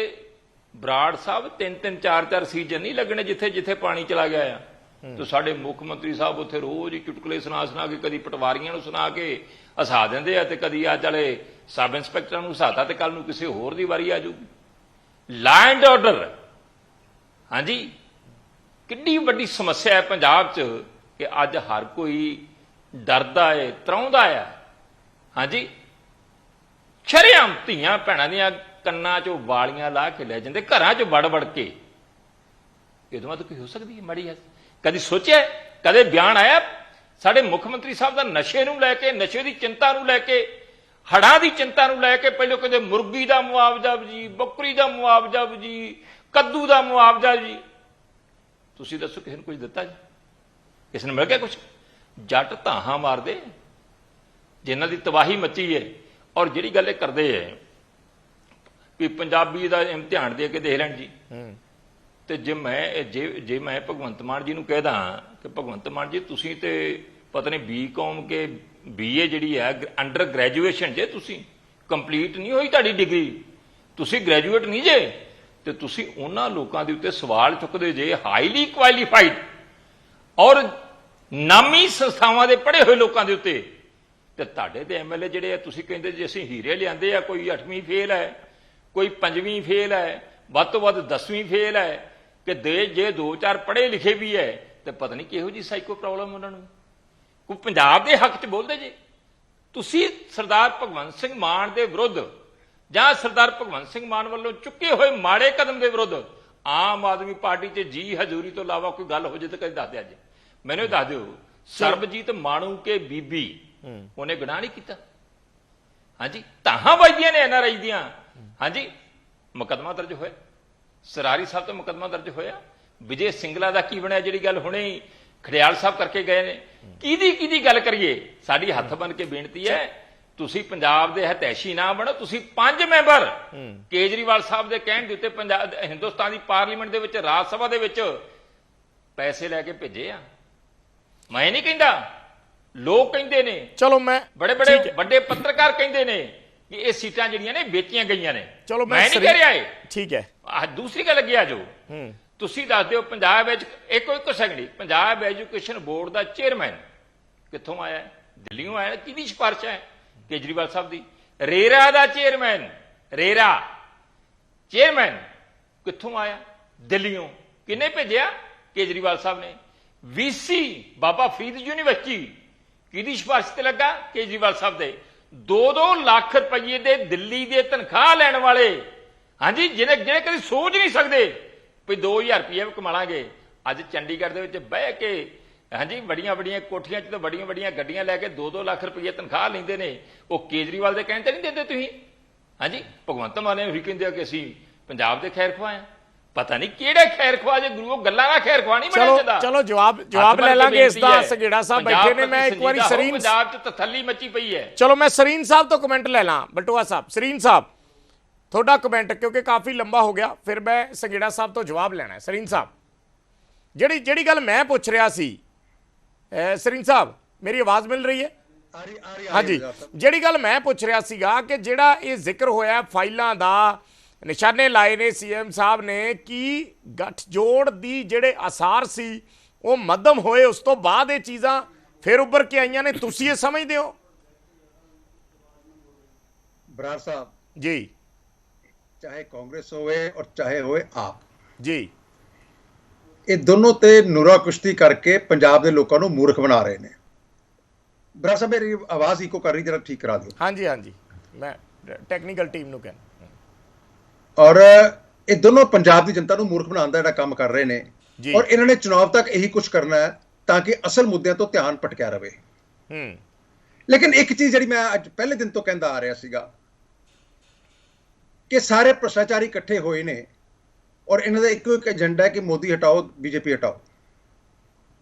Speaker 4: ਬਰਾੜ ਸਾਹਿਬ 3-3 4-4 ਸੀਜ਼ਨ ਨਹੀਂ ਲੱਗਣੇ ਜਿੱਥੇ ਜਿੱਥੇ ਪਾਣੀ ਚਲਾ ਗਿਆ ਆ। ਤੇ ਸਾਡੇ ਮੁੱਖ ਮੰਤਰੀ ਸਾਹਿਬ ਉੱਥੇ ਰੋਜ਼ ਹੀ ਚੁਟਕਲੇ ਸੁਣਾ ਕੇ ਕਦੀ ਪਟਵਾਰੀਆਂ ਨੂੰ ਸੁਣਾ ਕੇ ਹਸਾ ਦਿੰਦੇ ਆ ਤੇ ਕਦੀ ਅੱਜ ਵਾਲੇ ਸਬ ਇੰਸਪੈਕਟਰਾਂ ਨੂੰ ਹਸਾਤਾ ਤੇ ਕੱਲ ਨੂੰ ਕਿਸੇ ਹੋਰ ਦੀ ਵਾਰੀ ਆ ਜਾਊਗੀ। ਲਾ ਐਂਡ ਆਰਡਰ, ਹਾਂਜੀ, ਕਿੰਨੀ ਵੱਡੀ ਸਮੱਸਿਆ ਹੈ ਪੰਜਾਬ 'ਚ ਕਿ ਅੱਜ ਹਰ ਕੋਈ ਡਰਦਾ ਹੈ, ਤਰਾਉਂਦਾ ਹੈ। ਹਾਂਜੀ, ਸ਼ਰੇਆਮ ਧੀਆਂ ਭੈਣਾਂ ਦੀਆਂ ਕੰਨਾਂ 'ਚੋਂ ਵਾਲੀਆਂ ਲਾ ਕੇ ਲੈ ਜਾਂਦੇ, ਘਰਾਂ 'ਚ ਵੜ ਕੇ। ਇਹਦੋਂ ਬਾਅਦ ਕੋਈ ਹੋ ਸਕਦੀ ਹੈ ਮਾੜੀ ਹੈ? ਕਦੀ ਸੋਚਿਆ, ਕਦੇ ਬਿਆਨ ਆਇਆ ਸਾਡੇ ਮੁੱਖ ਮੰਤਰੀ ਸਾਹਿਬ ਦਾ ਨਸ਼ੇ ਨੂੰ ਲੈ ਕੇ, ਨਸ਼ੇ ਦੀ ਚਿੰਤਾ ਨੂੰ ਲੈ ਕੇ, ਹੜ੍ਹਾਂ ਦੀ ਚਿੰਤਾ ਨੂੰ ਲੈ ਕੇ? ਪਹਿਲਾਂ ਕਹਿੰਦੇ ਮੁਰਗੀ ਦਾ ਮੁਆਵਜ਼ਾ ਜੀ, ਬੱਕਰੀ ਦਾ ਮੁਆਵਜ਼ਾ ਜੀ, ਕੱਦੂ ਦਾ ਮੁਆਵਜ਼ਾ ਜੀ। ਤੁਸੀਂ ਦੱਸੋ ਕਿਸੇ ਨੂੰ ਕੁਝ ਦਿੱਤਾ ਜੀ? ਕਿਸੇ ਨੂੰ ਮਿਲ ਗਿਆ ਕੁਝ? ਜੱਟ ਧਾਹਾਂ ਮਾਰਦੇ ਜਿਨ੍ਹਾਂ ਦੀ ਤਬਾਹੀ ਮੱਚੀ ਹੈ। ਔਰ ਜਿਹੜੀ ਗੱਲ ਇਹ ਕਰਦੇ ਹੈ ਵੀ ਪੰਜਾਬੀ ਦਾ ਇਮਤਿਹਾਨ ਦੇ ਕੇ ਦੇਖ ਲੈਣ ਜੀ। ਤੇ ਜੇ ਮੈਂ ਭਗਵੰਤ ਮਾਨ ਜੀ ਨੂੰ ਕਹਿ ਦਾਂ ਕਿ ਭਗਵੰਤ ਮਾਨ ਜੀ ਤੁਸੀਂ ਤੇ ਪਤਾ ਨਹੀਂ BCom ਕੇ BA ਜਿਹੜੀ ਹੈ ਅੰਡਰ ਗ੍ਰੈਜੂਏਸ਼ਨ ਜੇ, ਤੁਸੀਂ ਕੰਪਲੀਟ ਨਹੀਂ ਹੋਈ ਤੁਹਾਡੀ ਡਿਗਰੀ, ਤੁਸੀਂ ਗ੍ਰੈਜੂਏਟ ਨਹੀਂ ਜੇ, ਤੇ ਤੁਸੀਂ ਉਹਨਾਂ ਲੋਕਾਂ ਦੇ ਉੱਤੇ ਸਵਾਲ ਚੁੱਕਦੇ ਜੇ ਹਾਈਲੀ ਕੁਆਲੀਫਾਈਡ ਔਰ ਨਾਮੀ ਸੰਸਥਾਵਾਂ ਦੇ ਪੜ੍ਹੇ ਹੋਏ ਲੋਕਾਂ ਦੇ ਉੱਤੇ। ਤੇ ਤੁਹਾਡੇ ਤੇ MLA ਜਿਹੜੇ ਆ, ਤੁਸੀਂ ਕਹਿੰਦੇ ਜੇ ਅਸੀਂ ਹੀਰੇ ਲਿਆਂਦੇ ਆ, ਕੋਈ 8ਵੀਂ ਫੇਲ ਹੈ, ਕੋਈ 5ਵੀਂ ਫੇਲ ਹੈ, ਵੱਧ ਤੋਂ ਵੱਧ 10ਵੀਂ ਫੇਲ ਹੈ, ਕਿ ਜੇ 2-4 ਪੜ੍ਹੇ ਲਿਖੇ ਵੀ ਹੈ ਤੇ ਪਤਾ ਨਹੀਂ ਕਿਹੋ ਜਿਹੀ ਸਾਈਕੋ ਪ੍ਰੋਬਲਮ ਉਹਨਾਂ ਨੂੰ। ਕੋਈ ਪੰਜਾਬ ਦੇ ਹੱਕ 'ਚ ਬੋਲਦੇ ਜੇ ਤੁਸੀਂ? ਸਰਦਾਰ ਭਗਵੰਤ ਸਿੰਘ ਮਾਨ ਦੇ ਵਿਰੁੱਧ ਜਾਂ ਸਰਦਾਰ ਭਗਵੰਤ ਸਿੰਘ ਮਾਨ ਵੱਲੋਂ ਚੁੱਕੇ ਹੋਏ ਮਾੜੇ ਕਦਮ ਦੇ ਵਿਰੁੱਧ ਆਮ ਆਦਮੀ ਪਾਰਟੀ 'ਚ ਜੀ ਹਜ਼ੂਰੀ ਤੋਂ ਇਲਾਵਾ ਕੋਈ ਗੱਲ ਹੋ ਜੇ ਤਾਂ ਕਦੇ ਦੱਸ ਦਿਆ ਜੇ ਮੈਨੂੰ। ਦੱਸ ਦਿਓ, ਸਰਬਜੀਤ ਮਾਣੂ ਕੇ ਬੀਬੀ ਉਹਨੇ ਗੁਨਾਹ ਨਹੀਂ ਕੀਤਾ? ਹਾਂਜੀ, ਧਾਹਾਂ ਵੱਜਦੀਆਂ ਨੇ NRI ਦੀਆਂ। ਹਾਂਜੀ, ਮੁਕੱਦਮਾ ਦਰਜ ਹੋਇਆ, ਸਰਾਰੀ ਸਾਹਿਬ ਤੋਂ ਮੁਕੱਦਮਾ ਦਰਜ ਹੋਇਆ। ਵਿਜੇ ਸਿੰਗਲਾ ਦਾ ਕੀ ਬਣਿਆ ਜਿਹੜੀ ਗੱਲ ਹੁਣੇ ਹੀ ਖੜਿਆਲ ਸਾਹਿਬ ਕਰਕੇ ਗਏ ਨੇ? ਕਿਹਦੀ ਗੱਲ ਕਰੀਏ? ਸਾਡੀ ਹੱਥ ਬੰਨ ਕੇ ਬੇਨਤੀ ਹੈ, ਤੁਸੀਂ ਪੰਜਾਬ ਦੇ ਹਤੈਸ਼ੀ ਨਾ ਬਣੋ। ਤੁਸੀਂ 5 ਮੈਂਬਰ ਕੇਜਰੀਵਾਲ ਸਾਹਿਬ ਦੇ ਕਹਿਣ ਦੇ ਉੱਤੇ ਹਿੰਦੁਸਤਾਨ ਦੀ ਪਾਰਲੀਮੈਂਟ ਦੇ ਵਿੱਚ, ਰਾਜ ਸਭਾ ਦੇ ਵਿੱਚ ਪੈਸੇ ਲੈ ਕੇ ਭੇਜੇ ਆ। ਮੈਂ ਨਹੀਂ ਕਹਿੰਦਾ, ਲੋਕ ਕਹਿੰਦੇ ਨੇ।
Speaker 1: ਚਲੋ, ਮੈਂ
Speaker 2: ਵੱਡੇ ਪੱਤਰਕਾਰ ਕਹਿੰਦੇ ਨੇ ਕਿ ਇਹ ਸੀਟਾਂ ਜਿਹੜੀਆਂ ਨੇ ਵੇਚੀਆਂ ਗਈਆਂ ਨੇ।
Speaker 1: ਚਲੋ,
Speaker 2: ਮੈਂ ਨਹੀਂ ਕਹਿ ਰਿਹਾ ਇਹ।
Speaker 1: ਠੀਕ ਹੈ,
Speaker 2: ਦੂਸਰੀ ਗੱਲ ਅੱਗੇ ਆ ਜਾਓ। ਤੁਸੀਂ ਦੱਸ ਦਿਓ, ਪੰਜਾਬ ਵਿੱਚ ਇੱਕ ਸੈਕਿੰਡ, ਪੰਜਾਬ ਐਜੂਕੇਸ਼ਨ ਬੋਰਡ ਦਾ ਚੇਅਰਮੈਨ ਕਿੱਥੋਂ ਆਇਆ? ਦਿੱਲੀੋਂ ਆਇਆ। ਕਿਹਦੀ ਸਿਫਾਰਿਸ਼ ਹੈ? ਕੇਜਰੀਵਾਲ ਸਾਹਿਬ ਦੀ। ਰੇਰਾ ਦਾ ਚੇਅਰਮੈਨ ਕਿੱਥੋਂ ਆਇਆ? ਦਿੱਲੀੋਂ। ਕਿਹਨੇ ਭੇਜਿਆ? ਕੇਜਰੀਵਾਲ ਸਾਹਿਬ ਨੇ। VC ਬਾਬਾ ਫਰੀਦ ਯੂਨੀਵਰਸਿਟੀ ਕਿਹਦੀ ਸਿਫਾਰਿਸ਼ ਤੇ ਲੱਗਾ? ਕੇਜਰੀਵਾਲ ਸਾਹਿਬ ਦੇ। 2-2 ਲੱਖ ਰੁਪਏ ਦੇ ਦਿੱਲੀ ਦੇ ਤਨਖਾਹ ਲੈਣ ਵਾਲੇ, ਹਾਂਜੀ, ਜਿਹੜੇ ਕਦੇ ਸੋਚ ਨਹੀਂ ਸਕਦੇ ਵੀ 2000 ਰੁਪਏ ਕਮਾ ਲਾਂਗੇ। ਅੱਜ ਚੰਡੀਗੜ੍ਹ ਦੇ ਵਿੱਚ ਬਹਿ ਕੇ, ਹਾਂਜੀ, ਵੱਡੀਆਂ ਕੋਠੀਆਂ 'ਚ ਤਾਂ ਵੱਡੀਆਂ ਗੱਡੀਆਂ ਲੈ ਕੇ 2-2 ਲੱਖ ਰੁਪਏ ਤਨਖਾਹ ਲੈਂਦੇ ਨੇ। ਉਹ ਕੇਜਰੀਵਾਲ ਦੇ ਕਹਿਣ ਤੇ ਨਹੀਂ ਦਿੰਦੇ ਤੁਸੀਂ? ਹਾਂਜੀ, ਭਗਵੰਤ ਮਾਨ ਨੇ ਵੀ ਕਹਿੰਦੇ ਕਿ ਅਸੀਂ ਪੰਜਾਬ ਦੇ ਖੈਰ ਖੁਆਹ ਆ। ਪਤਾ ਨਹੀਂ ਕਿਹੜੇ ਖੈਰ ਖੁਆਹ ਜੇ ਗੁਰੂ, ਗੱਲਾਂ ਦਾ ਖੈਰ ਖੁਆਹ ਨਹੀਂ ਬਣਿਆ ਜਾਂਦਾ।
Speaker 1: ਚਲੋ ਜਵਾਬ ਲੈ ਲਾਂਗੇ ਇਸ ਦਾ। ਸੰਘੇੜਾ ਸਾਹਿਬ ਬੈਠੇ ਨੇ, ਮੈਂ ਇੱਕ ਵਾਰੀ ਸਰੀਨ
Speaker 2: ਪੰਜਾਬ 'ਚ ਤਥੱਲੀ ਮੱਚੀ ਪਈ ਹੈ।
Speaker 1: ਚਲੋ, ਮੈਂ ਸਰੀਨ ਸਾਹਿਬ ਤੋਂ ਕਮੈਂਟ ਲੈ ਲਾਂ। ਬਟੂਆ ਸਾਹਿਬ, ਸਰੀਨ ਸਾਹਿਬ ਤੁਹਾਡਾ ਕਮੈਂਟ, ਕਿਉਂਕਿ ਕਾਫੀ ਲੰਬਾ ਹੋ ਗਿਆ, ਫਿਰ ਮੈਂ ਸੰਘੇੜਾ ਸਾਹਿਬ ਤੋਂ ਜਵਾਬ ਲੈਣਾ ਹੈ। ਸਰੀਨ ਸਾਹਿਬ, ਜਿਹੜੀ ਜਿਹੜੀ ਗੱਲ ਮੈਂ ਪੁੱਛ ਰਿਹਾ ਸੀ ਸਰਿੰਜ ਸਾਹਿਬ, ਮੇਰੀ ਆਵਾਜ਼ ਮਿਲ ਰਹੀ ਹੈ? ਹਾਂਜੀ, ਜਿਹੜੀ ਗੱਲ ਮੈਂ ਪੁੱਛ ਰਿਹਾ ਸੀਗਾ ਕਿ ਜਿਹੜਾ ਇਹ ਜ਼ਿਕਰ ਹੋਇਆ ਫਾਈਲਾਂ ਦਾ, ਨਿਸ਼ਾਨੇ ਲਾਏ ਨੇ ਸੀਐਮ ਸਾਹਿਬ ਨੇ ਕਿ ਗੱਠਜੋੜ ਦੀ ਜਿਹੜੇ ਆਸਾਰ ਸੀ ਉਹ ਮੱਧਮ ਹੋਏ, ਉਸ ਤੋਂ ਬਾਅਦ ਇਹ ਚੀਜ਼ਾਂ ਫਿਰ ਉੱਭਰ ਕੇ ਆਈਆਂ ਨੇ, ਤੁਸੀਂ ਇਹ ਸਮਝਦੇ ਹੋ?
Speaker 5: ਬਰਾੜ ਸਾਹਿਬ
Speaker 1: ਜੀ,
Speaker 5: ਚਾਹੇ ਕਾਂਗਰਸ ਹੋਵੇ ਔਰ ਚਾਹੇ ਹੋਵੇ ਆਪ
Speaker 1: ਜੀ,
Speaker 5: ਇਹ ਦੋਨੋਂ ਤੇ ਨੂਰਾ ਕੁਸ਼ਤੀ ਕਰਕੇ ਪੰਜਾਬ ਦੇ ਲੋਕਾਂ ਨੂੰ ਮੂਰਖ ਬਣਾ ਰਹੇ ਨੇ। ਬਰਾੜ ਸਾਹਿਬ ਮੇਰੀ ਆਵਾਜ਼ ਇਕੋ ਕਰ ਰਹੀ, ਜਰਾ ਠੀਕ ਕਰਾ ਦਿਓ।
Speaker 1: ਹਾਂਜੀ ਹਾਂਜੀ, ਮੈਂ ਟੈਕਨੀਕਲ ਟੀਮ ਨੂੰ ਕਹਿੰਦਾ।
Speaker 5: ਔਰ ਇਹ ਦੋਨੋਂ ਪੰਜਾਬ ਦੀ ਜਨਤਾ ਨੂੰ ਮੂਰਖ ਬਣਾਉਣ ਦਾ ਜਿਹੜਾ ਕੰਮ ਕਰ ਰਹੇ ਨੇ, ਔਰ ਇਹਨਾਂ ਨੇ ਚੁਣਾਵ ਤੱਕ ਇਹੀ ਕੁਝ ਕਰਨਾ ਹੈ ਤਾਂ ਕਿ ਅਸਲ ਮੁੱਦਿਆਂ ਤੋਂ ਧਿਆਨ ਭਟਕਿਆ ਰਹੇ। ਲੇਕਿਨ ਇੱਕ ਚੀਜ਼ ਜਿਹੜੀ ਮੈਂ ਅੱਜ ਪਹਿਲੇ ਦਿਨ ਤੋਂ ਕਹਿੰਦਾ ਆ ਰਿਹਾ ਸੀਗਾ ਕਿ ਸਾਰੇ ਭ੍ਰਿਸ਼ਟਾਚਾਰੀ ਇਕੱਠੇ ਹੋਏ ਨੇ ਔਰ ਇਹਨਾਂ ਦਾ ਇੱਕੋ ਇੱਕ ਏਜੰਡਾ ਹੈ ਕਿ ਮੋਦੀ ਹਟਾਓ, ਬੀਜੇਪੀ ਹਟਾਓ।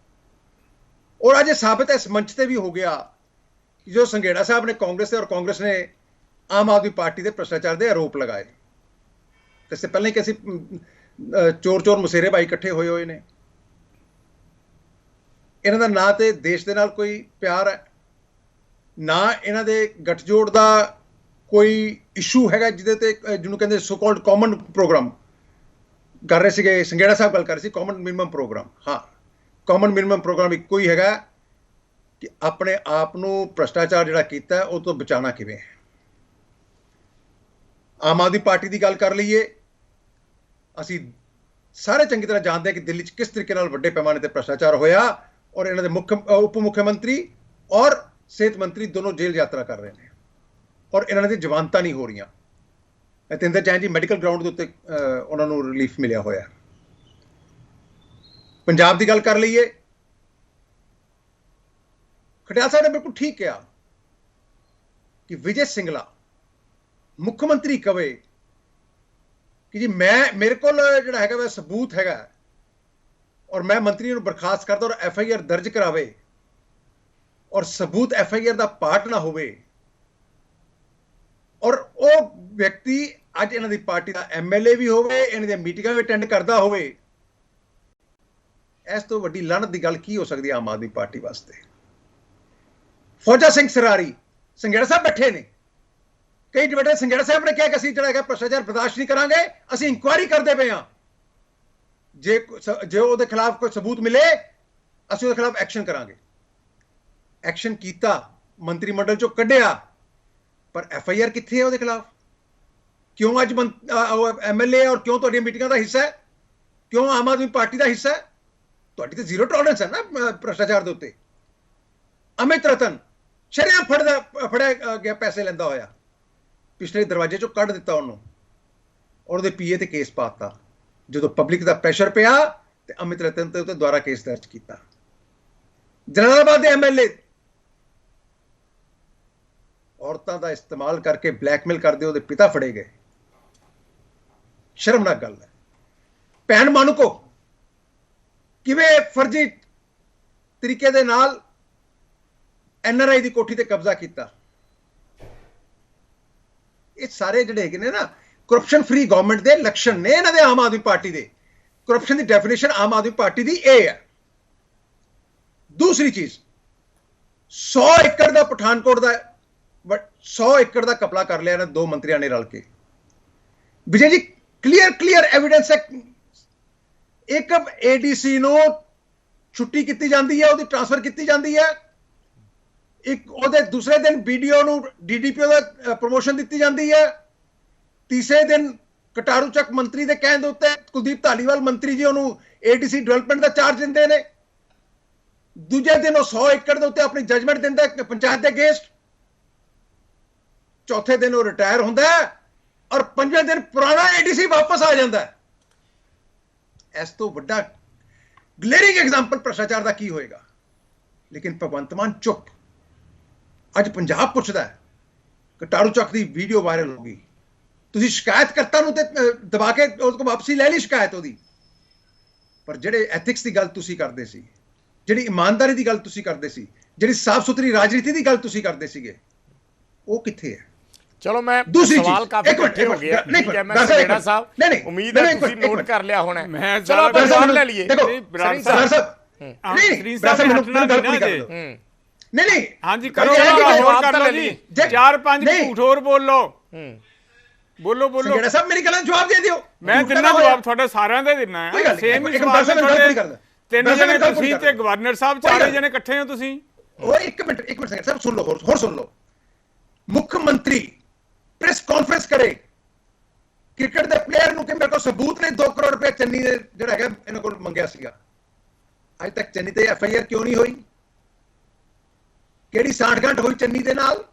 Speaker 5: ਔਰ ਅੱਜ ਇਹ ਸਾਬਤ ਹੈ ਇਸ ਮੰਚ ਤੇ ਵੀ ਹੋ ਗਿਆ ਕਿ ਜੋ ਸੰਘੇੜਾ ਸਾਹਿਬ ਨੇ ਕਾਂਗਰਸ ਤੇ ਔਰ ਕਾਂਗਰਸ ਨੇ ਆਮ ਆਦਮੀ ਪਾਰਟੀ ਦੇ ਭ੍ਰਿਸ਼ਟਾਚਾਰ ਦੇ ਆਰੋਪ ਲਗਾਏ। ਇਸ ਤੋਂ ਪਹਿਲਾਂ ਹੀ ਕਿ ਅਸੀਂ ਚੋਰ ਮੁਸੇਰੇ ਭਾਈ ਇਕੱਠੇ ਹੋਏ ਨੇ। ਇਹਨਾਂ ਦਾ ਨਾ ਤੇ ਦੇਸ਼ ਦੇ ਨਾਲ ਕੋਈ ਪਿਆਰ ਹੈ, ਨਾ ਇਹਨਾਂ ਦੇ ਗੱਠਜੋੜ ਦਾ ਕੋਈ ਇਸ਼ੂ ਹੈਗਾ ਜਿਹਦੇ ਤੇ, ਜਿਹਨੂੰ ਕਹਿੰਦੇ ਸੋ ਕਾਲਡ ਕਾਮਨ ਪ੍ਰੋਗਰਾਮ ਕਰ ਰਹੇ ਸੀਗੇ। ਸੰਘੇੜਾ ਸਾਹਿਬ ਗੱਲ ਕਰ ਰਹੇ ਸੀ ਕਾਮਨ ਮਿਨੀਮਮ ਪ੍ਰੋਗਰਾਮ। ਹਾਂ, ਕਾਮਨ ਮਿਨੀਮਮ ਪ੍ਰੋਗਰਾਮ ਇੱਕੋ ਹੀ ਹੈਗਾ ਕਿ ਆਪਣੇ ਆਪ ਨੂੰ ਭ੍ਰਿਸ਼ਟਾਚਾਰ ਜਿਹੜਾ ਕੀਤਾ ਉਹ ਤੋਂ ਬਚਾਉਣਾ ਕਿਵੇਂ ਹੈ। ਆਮ ਆਦਮੀ ਪਾਰਟੀ ਦੀ ਗੱਲ ਕਰ ਲਈਏ, ਅਸੀਂ ਸਾਰੇ ਚੰਗੀ ਤਰ੍ਹਾਂ ਜਾਣਦੇ ਹਾਂ ਕਿ ਦਿੱਲੀ 'ਚ ਕਿਸ ਤਰੀਕੇ ਨਾਲ ਵੱਡੇ ਪੈਮਾਨੇ ਤੇ ਭ੍ਰਿਸ਼ਟਾਚਾਰ ਹੋਇਆ ਔਰ ਇਹਨਾਂ ਦੇ ਉਪ ਮੁੱਖ ਮੰਤਰੀ ਔਰ ਸਿਹਤ ਮੰਤਰੀ ਦੋਨੋਂ ਜੇਲ੍ਹ ਯਾਤਰਾ ਕਰ ਰਹੇ ਨੇ ਔਰ ਇਹਨਾਂ ਦੀ ਜ਼ਮਾਨਤਾਂ ਨਹੀਂ ਹੋ ਰਹੀਆਂ। ਤਿੰਦਰ ਜੈਨ ਜੀ ਮੈਡੀਕਲ ਗਰਾਊਂਡ ਦੇ ਉੱਤੇ ਉਹਨਾਂ ਨੂੰ ਰਿਲੀਫ ਮਿਲਿਆ ਹੋਇਆ। ਪੰਜਾਬ ਦੀ ਗੱਲ ਕਰ ਲਈਏ, ਖਟਿਆਲ ਸਾਹਿਬ ਨੇ ਬਿਲਕੁਲ ਠੀਕ ਕਿਹਾ ਕਿ ਵਿਜੇ ਸਿੰਗਲਾ ਮੁੱਖ ਮੰਤਰੀ ਕਵੇ ਕਿ ਜੀ ਮੇਰੇ ਕੋਲ ਜਿਹੜਾ ਹੈਗਾ ਵਾ ਸਬੂਤ ਹੈਗਾ ਔਰ ਮੈਂ ਮੰਤਰੀ ਨੂੰ ਬਰਖਾਸਤ ਕਰਦਾ ਔਰ FIR ਦਰਜ ਕਰਾਵੇ ਔਰ ਸਬੂਤ FIR ਦਾ ਪਾਰਟ ਨਾ ਹੋਵੇ ਔਰ ਉਹ ਵਿਅਕਤੀ ਅੱਜ ਇਹਨਾਂ ਦੀ ਪਾਰਟੀ ਦਾ MLA ਵੀ ਹੋਵੇ, ਇਹਨਾਂ ਦੀਆਂ ਮੀਟਿੰਗਾਂ ਵੀ ਅਟੈਂਡ ਕਰਦਾ ਹੋਵੇ। ਇਸ ਤੋਂ ਵੱਡੀ ਲਾਹਨਤ ਦੀ ਗੱਲ ਕੀ ਹੋ ਸਕਦੀ ਹੈ ਆਮ ਆਦਮੀ ਪਾਰਟੀ ਵਾਸਤੇ? ਫੌਜਾ ਸਿੰਘ ਸਰਾਰੀ ਸੰਘੇੜਾ ਸਾਹਿਬ ਬੈਠੇ ਨੇ, ਕਈ ਵੱਡੇ ਸੰਘੇੜਾ ਸਾਹਿਬ ਨੇ ਕਿਹਾ ਕਿ ਅਸੀਂ ਜਿਹੜਾ ਹੈਗਾ ਭ੍ਰਿਸ਼ਟਾਚਾਰ ਬਰਦਾਸ਼ਤ ਨਹੀਂ ਕਰਾਂਗੇ, ਅਸੀਂ ਇਨਕੁਆਇਰੀ ਕਰਦੇ ਪਏ ਹਾਂ, ਜੇ ਉਹਦੇ ਖਿਲਾਫ ਕੋਈ ਸਬੂਤ ਮਿਲੇ ਅਸੀਂ ਉਹਦੇ ਖਿਲਾਫ ਐਕਸ਼ਨ ਕਰਾਂਗੇ। ਐਕਸ਼ਨ ਕੀਤਾ, ਮੰਤਰੀ ਮੰਡਲ ਚੋਂ ਕੱਢਿਆ, ਪਰ FIR ਕਿੱਥੇ ਹੈ ਉਹਦੇ ਖਿਲਾਫ? ਕਿਉਂ ਅੱਜ MLA ਔਰ ਕਿਉਂ ਤੁਹਾਡੀਆਂ ਮੀਟਿੰਗਾਂ ਦਾ ਹਿੱਸਾ ਹੈ? ਕਿਉਂ ਆਮ ਆਦਮੀ ਪਾਰਟੀ ਦਾ ਹਿੱਸਾ ਹੈ? ਤੁਹਾਡੀ ਤਾਂ ਜ਼ੀਰੋ ਟੋਲਰੈਂਸ ਹੈ ਨਾ ਭ੍ਰਿਸ਼ਟਾਚਾਰ ਦੇ ਉੱਤੇ। ਅਮਿਤ ਰਤਨ ਸ਼ਰੇਆਮ ਫੜਿਆ ਗਿਆ ਪੈਸੇ ਲੈਂਦਾ ਹੋਇਆ, ਪਿਛਲੇ ਦਰਵਾਜ਼ੇ ਚੋਂ ਕੱਢ ਦਿੱਤਾ ਉਹਨੂੰ ਔਰ ਉਹਦੇ PA ਤੇ ਕੇਸ ਪਾਤਾ। ਜਦੋਂ ਪਬਲਿਕ ਦਾ ਪ੍ਰੈਸ਼ਰ ਪਿਆ ਤੇ ਅਮਿਤ ਰਤਨ ਤੇ ਉੱਤੇ ਦੁਬਾਰਾ ਕੇਸ ਦਰਜ ਕੀਤਾ। ਜਲਾਲਾਬਾਦ ਦੇ MLA ਔਰਤਾਂ ਦਾ ਇਸਤੇਮਾਲ ਕਰਕੇ ਬਲੈਕਮੇਲ ਕਰਦੇ ਉਹਦੇ ਪਿਤਾ ਫੜੇ ਗਏ। ਸ਼ਰਮਨਾਕ ਗੱਲ ਹੈ। ਭੈਣ ਮਾਨੂਕੋ ਕਿਵੇਂ ਫਰਜ਼ੀ ਤਰੀਕੇ ਦੇ ਨਾਲ NRI ਦੀ ਕੋਠੀ ਤੇ ਕਬਜ਼ਾ ਕੀਤਾ। ਇਹ ਸਾਰੇ ਜਿਹੜੇ ਹੈਗੇ ਨੇ ਨਾ ਕਰਪਸ਼ਨ ਫ੍ਰੀ ਗਵਰਨਮੈਂਟ ਦੇ ਲੱਛਣ ਨੇ ਇਹਨਾਂ ਦੇ, ਆਮ ਆਦਮੀ ਪਾਰਟੀ ਦੇ। ਕਰਪਸ਼ਨ ਦੀ ਡੈਫੀਨੇਸ਼ਨ ਆਮ ਆਦਮੀ ਪਾਰਟੀ ਦੀ ਇਹ ਹੈ। ਦੂਸਰੀ ਚੀਜ਼, 100 ਏਕੜ ਦਾ ਪਠਾਨਕੋਟ ਦਾ 100 ਏਕੜ ਦਾ ਕਪਲਾ ਕਰ ਲਿਆ ਇਹਨਾਂ ਦੋ ਮੰਤਰੀਆਂ ਨੇ ਰਲ ਕੇ। ਵਿਜੇ ਜੀ ਕਲੀਅਰ ਐਵੀਡੈਂਸ ਹੈ। ਇੱਕ ADC ਨੂੰ ਛੁੱਟੀ ਕੀਤੀ ਜਾਂਦੀ ਹੈ, ਉਹਦੀ ਟ੍ਰਾਂਸਫਰ ਕੀਤੀ ਜਾਂਦੀ ਹੈ। ਇੱਕ ਉਹਦੇ ਦੂਸਰੇ ਦਿਨ BDO ਨੂੰ DDPO ਦਾ ਪ੍ਰਮੋਸ਼ਨ ਦਿੱਤੀ ਜਾਂਦੀ ਹੈ। ਤੀਸਰੇ ਦਿਨ ਕਟਾਰੂ ਚੱਕ ਮੰਤਰੀ ਦੇ ਕਹਿਣ ਦੇ ਉੱਤੇ ਕੁਲਦੀਪ ਧਾਲੀਵਾਲ ਮੰਤਰੀ ਜੀ ਉਹਨੂੰ ADC ਡਿਵੈਲਪਮੈਂਟ ਦਾ ਚਾਰਜ ਦਿੰਦੇ ਨੇ। ਦੂਜੇ ਦਿਨ ਉਹ 100 ਏਕੜ ਦੇ ਉੱਤੇ ਆਪਣੀ ਜਜਮੈਂਟ ਦਿੰਦਾ ਪੰਚਾਇਤ ਦੇ ਅਗੇਂਸਟ। ਚੌਥੇ ਦਿਨ ਉਹ ਰਿਟਾਇਰ ਹੁੰਦਾ ਔਰ ਪੰਜਵੇਂ ਦਿਨ ਪੁਰਾਣਾ ADC ਵਾਪਸ ਆ ਜਾਂਦਾ। ਇਸ ਤੋਂ ਵੱਡਾ ਗਲੇਰਿੰਗ ਐਗਜ਼ਾਮਪਲ ਭ੍ਰਿਸ਼ਟਾਚਾਰ ਦਾ ਕੀ ਹੋਏਗਾ? ਲੇਕਿਨ ਭਗਵੰਤ ਮਾਨ ਚੁੱਪ। ਅੱਜ ਪੰਜਾਬ ਪੁੱਛਦਾ ਹੈ, ਕਟਾਰੂ ਚੱਕ ਦੀ ਵੀਡੀਓ ਵਾਇਰਲ ਹੋ ਗਈ, ਤੁਸੀਂ ਸ਼ਿਕਾਇਤਕਰਤਾ ਨੂੰ ਤੇ ਦਬਾ ਕੇ ਉਸ ਕੋਲ ਵਾਪਸੀ ਲੈ ਲਈ ਸ਼ਿਕਾਇਤ ਉਹਦੀ, ਪਰ ਜਿਹੜੇ ਐਥਿਕਸ ਦੀ ਗੱਲ ਤੁਸੀਂ ਕਰਦੇ ਸੀ, ਜਿਹੜੀ ਇਮਾਨਦਾਰੀ ਦੀ ਗੱਲ ਤੁਸੀਂ ਕਰਦੇ ਸੀ, ਜਿਹੜੀ ਸਾਫ਼ ਸੁਥਰੀ ਰਾਜਨੀਤੀ ਦੀ ਗੱਲ ਤੁਸੀਂ ਕਰਦੇ ਸੀਗੇ, ਉਹ ਕਿੱਥੇ ਹੈ?
Speaker 1: ਚਲੋ ਮੈਂ ਸਵਾਲ ਕਾਫੀ ਇਕੱਠੇ ਹੋ ਗਏ ਠੀਕ ਹੈ ਮੈਂ ਸੰਘੇੜਾ ਸਾਹਿਬ ਉਮੀਦ ਹੈ ਤੁਸੀਂ ਨੋਟ ਕਰ ਲਿਆ ਹੋਣਾ ਚਲੋ ਆਪਾਂ ਸਵਾਲ ਲੈ ਲਈਏ
Speaker 2: ਨਹੀਂ ਹਾਂਜੀ ਕਰੋ ਜਵਾਬ ਕਰ ਲਈ 4-5 ਝੂਠ ਹੋਰ ਬੋਲੋ
Speaker 5: ਸੰਘੇੜਾ ਸਾਹਿਬ ਮੇਰੀ ਗੱਲ ਜਵਾਬ ਦੇ ਦਿਓ
Speaker 2: ਮੈਂ ਦਿੰਦਾ ਜਵਾਬ ਤੁਹਾਡੇ ਸਾਰਿਆਂ ਦੇ ਦਿੰਨਾ ਹੈ ਸੇਮ ਹੀ ਸਵਾਲ ਤੁਹਾਡੇ 3 ਜਣੇ ਤੁਸੀਂ ਤੇ ਗਵਰਨਰ ਸਾਹਿਬ 4 ਜਣੇ ਇਕੱਠੇ ਹੋ ਤੁਸੀਂ
Speaker 5: ਉਹ ਇੱਕ ਮਿੰਟ ਸੰਘੇੜਾ ਸਾਹਿਬ ਸੁਣ ਲਓ ਹੋਰ ਸੁਣ ਲਓ ਮੁੱਖ ਮੰਤਰੀ ਪ੍ਰੈਸ ਕਾਨਫਰੰਸ ਕਰੇ ਕ੍ਰਿਕਟ ਦੇ ਪਲੇਅਰ ਨੂੰ ਕਿ ਮੇਰੇ ਕੋਲ ਸਬੂਤ ਨੇ 2 ਕਰੋੜ ਰੁਪਏ ਚੰਨੀ ਦੇ ਜਿਹੜਾ ਹੈਗਾ ਇਹਨਾਂ ਕੋਲ ਮੰਗਿਆ ਸੀਗਾ ਅੱਜ ਤੱਕ ਚੰਨੀ ਤੇ FIR ਕਿਉਂ ਨਹੀਂ ਹੋਈ ਕਿਹੜੀ ਸਾਂਠ-ਗਾਂਠ ਹੋਈ ਚੰਨੀ ਦੇ ਨਾਲ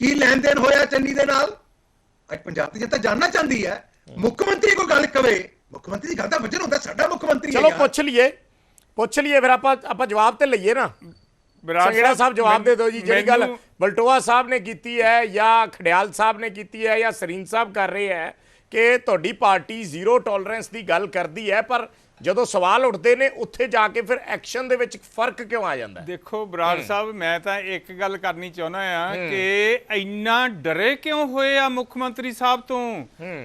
Speaker 5: ਕੀ ਲੈਣ ਦੇਣ ਹੋਇਆ ਚੰਨੀ ਦੇ ਨਾਲ ਅੱਜ ਪੰਜਾਬ ਦੀ ਜਨਤਾ ਜਾਣਨਾ ਚਾਹੁੰਦੀ ਹੈ ਮੁੱਖ ਮੰਤਰੀ ਕੋਈ ਗੱਲ ਕਵੇ ਮੁੱਖ ਮੰਤਰੀ ਦੀ ਗੱਲ ਦਾ ਵਜਨ ਹੁੰਦਾ ਸਾਡਾ ਮੁੱਖ ਮੰਤਰੀ
Speaker 1: ਚਲੋ ਪੁੱਛ ਲਈਏ ਫਿਰ ਆਪਾਂ ਜਵਾਬ ਤੇ ਲਈਏ ਨਾ ਸੰਘੇੜਾ ਸਾਹਿਬ ਜਵਾਬ ਦੇ ਦਿਓ ਜੀ ਜਿਹੜੀ ਗੱਲ ਬਲਟੋਆ ਸਾਹਿਬ ਨੇ ਕੀਤੀ ਹੈ ਜਾਂ ਖੜਿਆਲ ਸਾਹਿਬ ਨੇ ਕੀਤੀ ਹੈ ਜਾਂ ਸਰੀਨ ਸਾਹਿਬ ਕਰ ਰਹੇ ਹੈ ਕਿ ਤੁਹਾਡੀ ਪਾਰਟੀ ਜ਼ੀਰੋ ਟੋਲਰੈਂਸ ਦੀ ਗੱਲ ਕਰਦੀ ਹੈ ਪਰ ਜਦੋਂ ਸਵਾਲ ਉੱਠਦੇ ਨੇ ਉੱਥੇ ਜਾ ਕੇ ਫਿਰ ਐਕਸ਼ਨ ਦੇ ਵਿੱਚ ਫਰਕ ਕਿਉਂ ਆ ਜਾਂਦਾ
Speaker 2: ਦੇਖੋ ਬਰਾੜ ਸਾਹਿਬ ਮੈਂ ਤਾਂ ਇੱਕ ਗੱਲ ਕਰਨੀ ਚਾਹੁੰਦਾ ਆ ਕਿ ਇੰਨਾ ਡਰੇ ਕਿਉਂ ਹੋਏ ਆ ਮੁੱਖ ਮੰਤਰੀ ਸਾਹਿਬ ਤੋਂ